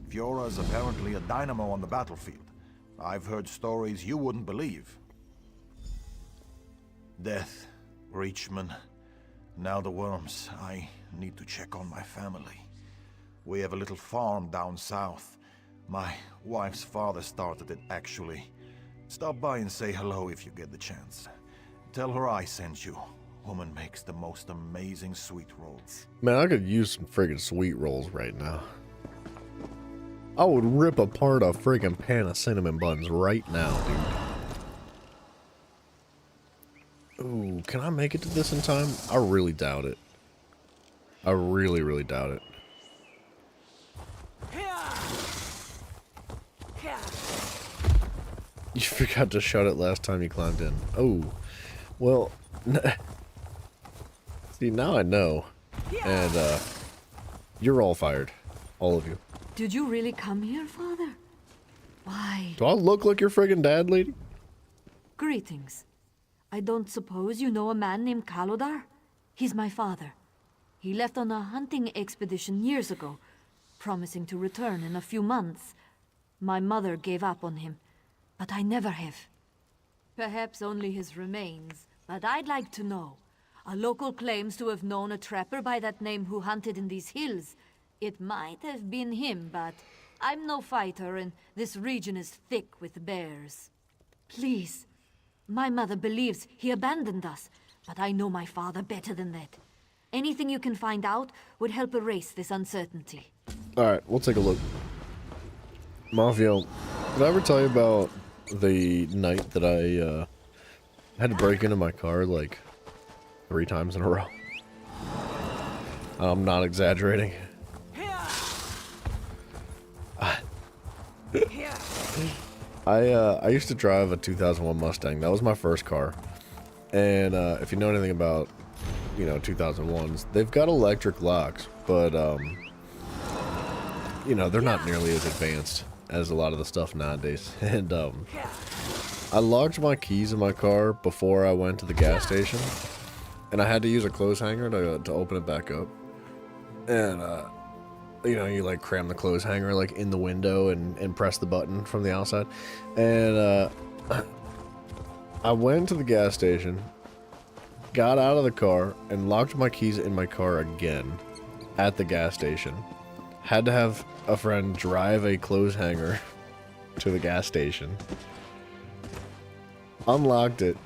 Fiora is apparently a dynamo on the battlefield. I've heard stories you wouldn't believe. Death, Reachman, now the worms. I need to check on my family. We have a little farm down south. My wife's father started it, actually. Stop by and say hello if you get the chance. Tell her I sent you. Woman makes the most amazing sweet rolls. Man, I could use some friggin' sweet rolls right now. I would rip apart a friggin' pan of cinnamon buns right now, dude. Ooh, can I make it to this in time? I really doubt it. I really, really doubt it. You forgot to shut it last time you climbed in. Oh, well, see, now I know. And, you're all fired. All of you. Did you really come here, Father? Why? Do I look like your friggin' dad, lady? Greetings. I don't suppose you know a man named Kalodar? He's my father. He left on a hunting expedition years ago, promising to return in a few months. My mother gave up on him, but I never have. Perhaps only his remains, but I'd like to know. A local claims to have known a trapper by that name who hunted in these hills. It might have been him, but I'm no fighter, and this region is thick with bears. Please. My mother believes he abandoned us, but I know my father better than that. Anything you can find out would help erase this uncertainty. Alright, we'll take a look. Mafia, did I ever tell you about the night that I had to break into my car like 3 times in a row? I'm not exaggerating. I used to drive a 2001 Mustang. That was my first car. And if you know anything about, you know, 2001s, they've got electric locks, but you know, they're not nearly as advanced as a lot of the stuff nowadays. And I locked my keys in my car before I went to the gas station, and I had to use a clothes hanger to open it back up. And you know, you like cram the clothes hanger like in the window and press the button from the outside. And I went to the gas station, got out of the car, and locked my keys in my car again at the gas station. Had to have a friend drive a clothes hanger to the gas station. Unlocked it.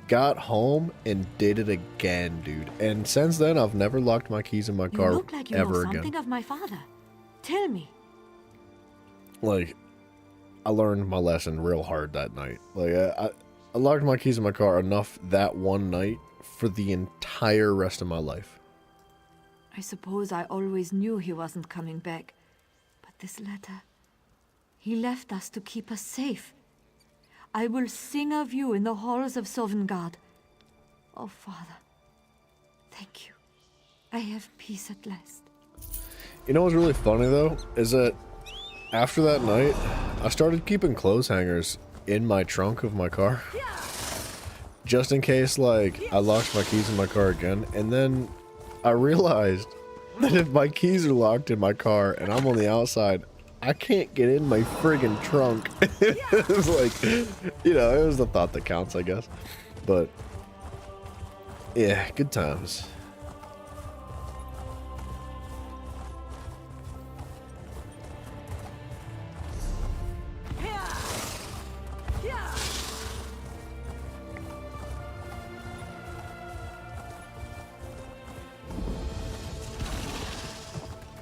Got home and did it again, dude. And since then, I've never locked my keys in my car You look like you ever know again. something of my father. Tell me. Like, I learned my lesson real hard that night. Like, I locked my keys in my car enough that one night for the entire rest of my life. I suppose I always knew he wasn't coming back. But this letter... He left us to keep us safe. I will sing of you in the halls of Sovngarde. Oh, Father, thank you. I have peace at last. You know what's really funny, though? Is that after that night, I started keeping clothes hangers in my trunk of my car. Just in case, like, I locked my keys in my car again. And then I realized that if my keys are locked in my car and I'm on the outside, I can't get in my friggin' trunk. It was like, you know, it was the thought that counts, I guess. But, yeah, good times.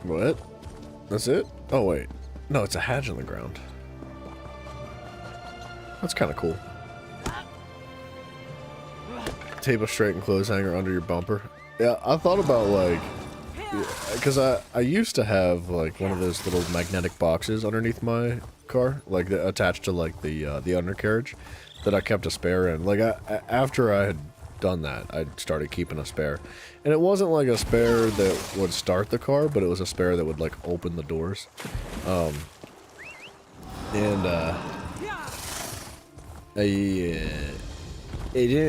What? That's it? Oh, wait. No, it's a hatch on the ground. That's kind of cool. Tape a straight and clothes hanger under your bumper. Yeah, I thought about, like... Because I used to have, like, one of those little magnetic boxes underneath my car. Like, attached to, like, the undercarriage that I kept a spare in. Like, after I had done that, I started keeping a spare. And it wasn't like a spare that would start the car, but it was a spare that would like open the doors. I didn't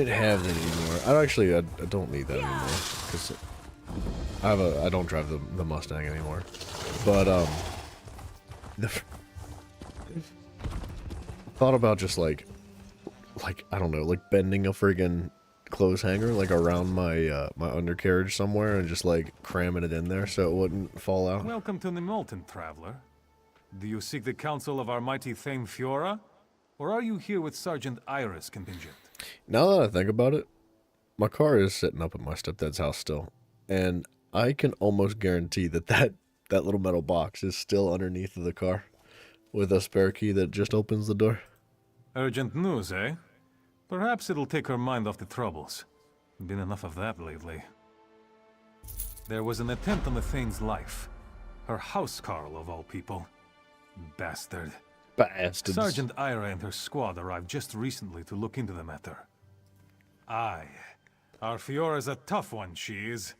have that anymore. I don't need that anymore because I don't drive the Mustang anymore. But thought about just like I don't know, like bending a friggin' clothes hanger like around my my undercarriage somewhere and just like cramming it in there so it wouldn't fall out. Welcome to Nimolton, traveler. Do you seek the counsel of our mighty Thane Fiora, or are you here with Sergeant Iris contingent? Now that I think about it, my car is sitting up at my stepdad's house still, and I can almost guarantee that little metal box is still underneath the car with a spare key that just opens the door. Urgent news, eh? Perhaps it'll take her mind off the troubles. Been enough of that lately. There was an attempt on the Thane's life. Her housecarl, of all people. Bastard. Bastards. Sergeant Ira and her squad arrived just recently to look into the matter. Aye. Our Fiora's a tough one, she is.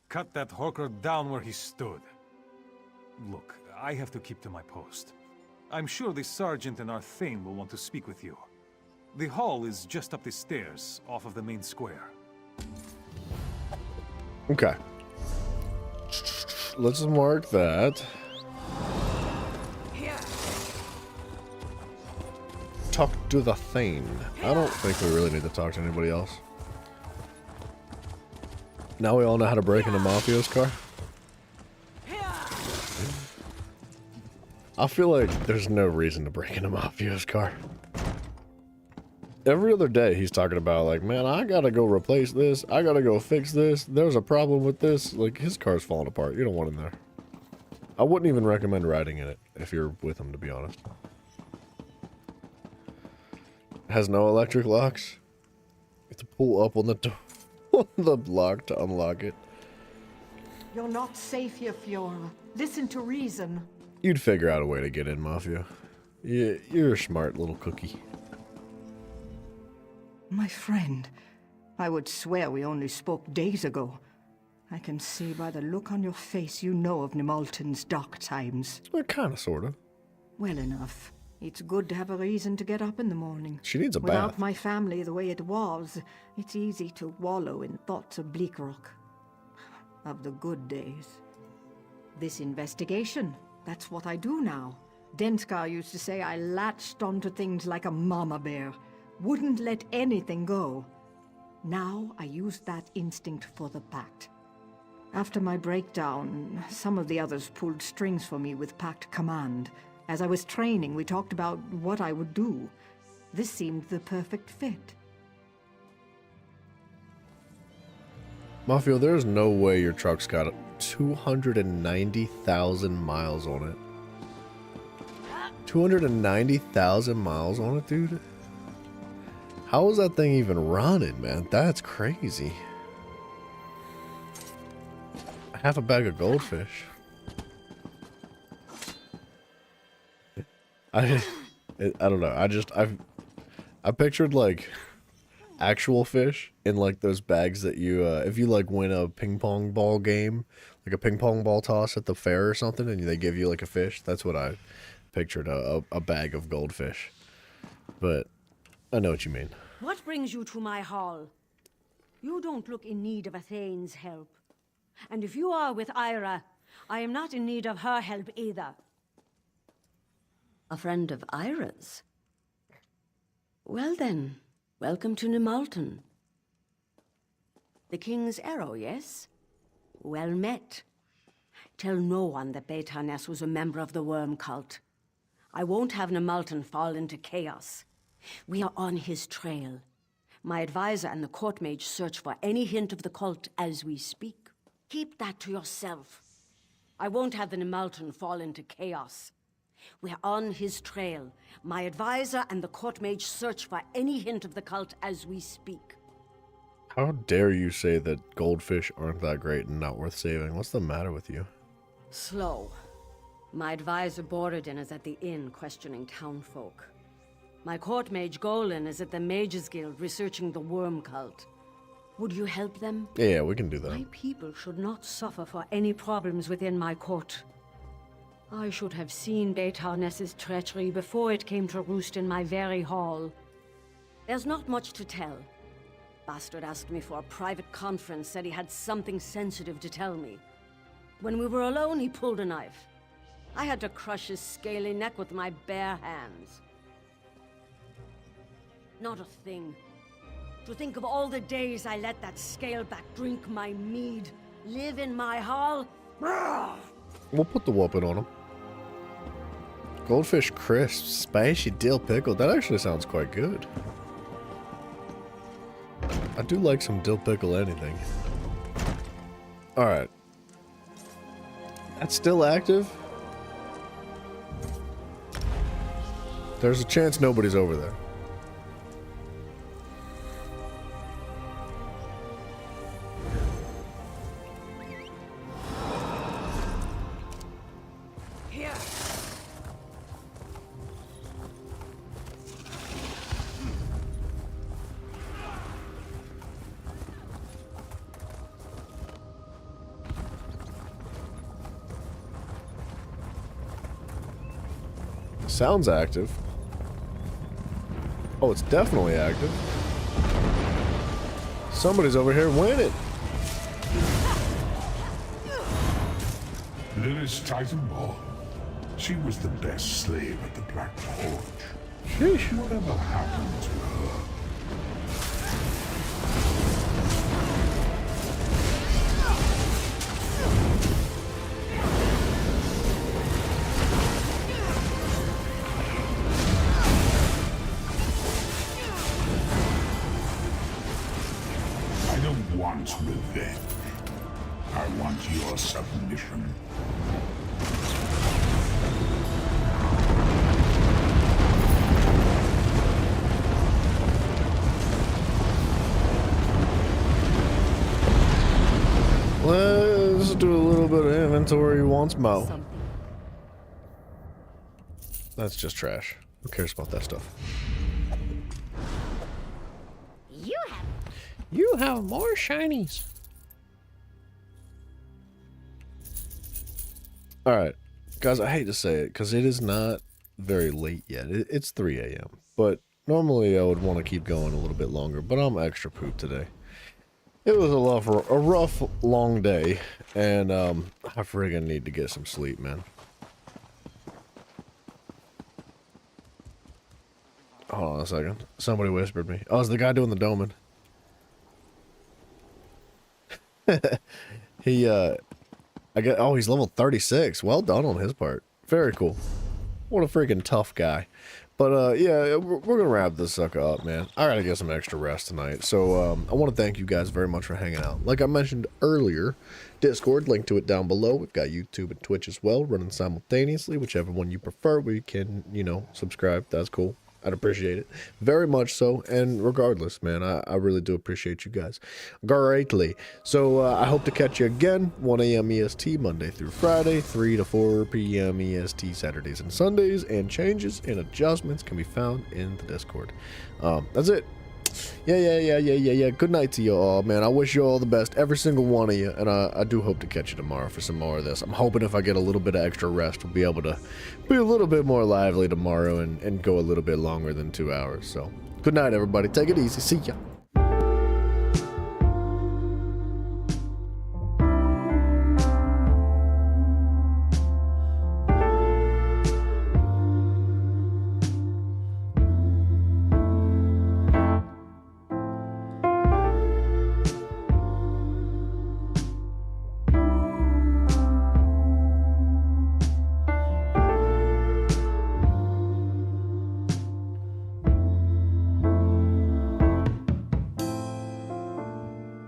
Cut that hawker down where he stood. Look, I have to keep to my post. I'm sure the sergeant and our Thane will want to speak with you. The hall is just up the stairs, off of the main square. Okay. Let's mark that. Talk to the Thane. I don't think we really need to talk to anybody else. Now we all know how to break into Mafio's car. I feel like there's no reason to break into Mafio's car. Every other day he's talking about like, man, I gotta go replace this. I gotta go fix this. There's a problem with this. Like, his car's falling apart. You don't want him there. I wouldn't even recommend riding in it if you're with him, to be honest. Has no electric locks. You have to pull up on the door, on the lock to unlock it. You're not safe here, Fiora. Listen to reason. You'd figure out a way to get in, Mafia. You're a smart little cookie. My friend, I would swear we only spoke days ago. I can see by the look on your face you know of Nimolton's dark times. Well, kinda, sorta. Well enough. It's good to have a reason to get up in the morning. She needs a Without bath. my family the way it was, it's easy to wallow in thoughts of Bleakrock. Of the good days. This investigation. That's what I do now. Denskar used to say I latched onto things like a mama bear. Wouldn't let anything go. Now I used that instinct for the Pact. After my breakdown, some of the others pulled strings for me with Pact command. As I was training, we talked about what I would do. This seemed the perfect fit. Mafio, there's no way your truck's got 290,000 miles on it. 290,000 miles on it, dude? How is that thing even running, man? That's crazy. Half a bag of goldfish. I don't know. I pictured like actual fish in like those bags that you if you like win a ping pong ball game, like a ping pong ball toss at the fair or something, and they give you like a fish. That's what I pictured, a bag of goldfish. But I know what you mean. What brings you to my hall? You don't look in need of Athane's help. And if you are with Ira, I am not in need of her help either. A friend of Ira's? Well then, welcome to Nemalton. The King's Arrow, yes? Well met. Tell no one that Beta-Ness was a member of the Worm Cult. I won't have Nemalton fall into chaos. We are on his trail. My advisor and the court mage search for any hint of the cult as we speak. Keep that to yourself. I won't have the Nemalton fall into chaos. We're on his trail. My advisor and the court mage search for any hint of the cult as we speak. How dare you say that goldfish aren't that great and not worth saving? What's the matter with you? Slow. My advisor Borodin is at the inn questioning townfolk. My court mage Golan is at the Mages Guild researching the worm cult. Would you help them? Yeah, we can do that. My people should not suffer for any problems within my court. I should have seen Beta-Ness's treachery before it came to roost in my very hall. There's not much to tell. Bastard asked me for a private conference, said he had something sensitive to tell me. When we were alone, he pulled a knife. I had to crush his scaly neck with my bare hands. Not a thing. To think of all the days I let that scaleback drink my mead, live in my hall. We'll put the whooping on him. Goldfish crisp, spicy dill pickle. That actually sounds quite good. I do like some dill pickle anything. Alright. That's still active? There's a chance nobody's over there. Sounds active. Oh, it's definitely active. Somebody's over here winning. Lilith Titanball. She was the best slave at the Black Forge. Sheesh. Whatever happened to her? Revenge. I want your submission. Let's do a little bit of inventory once more. That's just trash. Who cares about that stuff? You have more shinies. Alright. Guys, I hate to say it, because it is not very late yet. It's 3 a.m. But normally I would want to keep going a little bit longer, but I'm extra pooped today. It was a rough, long day, and I friggin' need to get some sleep, man. Hold on a second. Somebody whispered me. Oh, it's the guy doing the doming. He's level 36. Well done on his part. Very cool. What a freaking tough guy. But, yeah, we're gonna wrap this sucker up, man. I gotta get some extra rest tonight. So, I want to thank you guys very much for hanging out. Like I mentioned earlier, Discord, link to it down below. We've got YouTube and Twitch as well, running simultaneously. Whichever one you prefer, we can, you know, subscribe. That's cool. I'd appreciate it. Very much so. And regardless, man, I really do appreciate you guys greatly. So I hope to catch you again, 1 a.m. EST, Monday through Friday, 3 to 4 p.m. EST, Saturdays and Sundays. And changes and adjustments can be found in the Discord. That's it. Yeah. Good night to you all, man. I wish you all the best, every single one of you, and I do hope to catch you tomorrow for some more of this. I'm hoping if I get a little bit of extra rest, we'll be able to be a little bit more lively tomorrow and go a little bit longer than 2 hours. So, good night, everybody. Take it easy. See ya.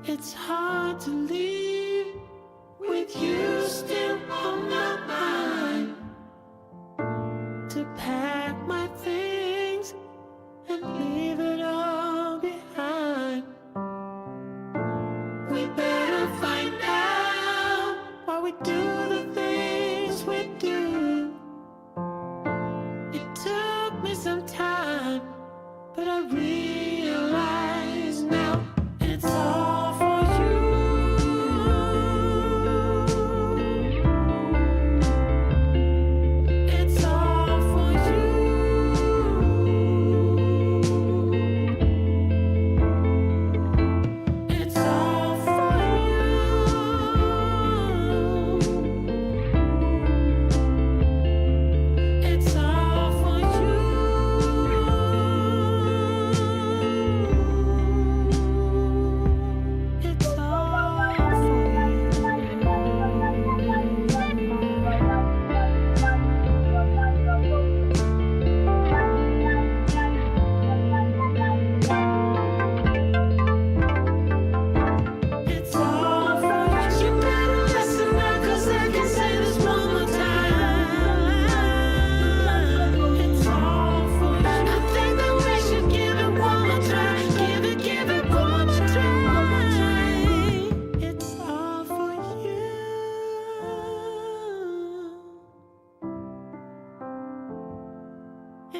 It's hard to leave with you still on my mind. To pack my things and leave it all behind. We better find out why we do the things we do. It took me some time, but I realize now it's all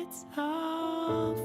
it's all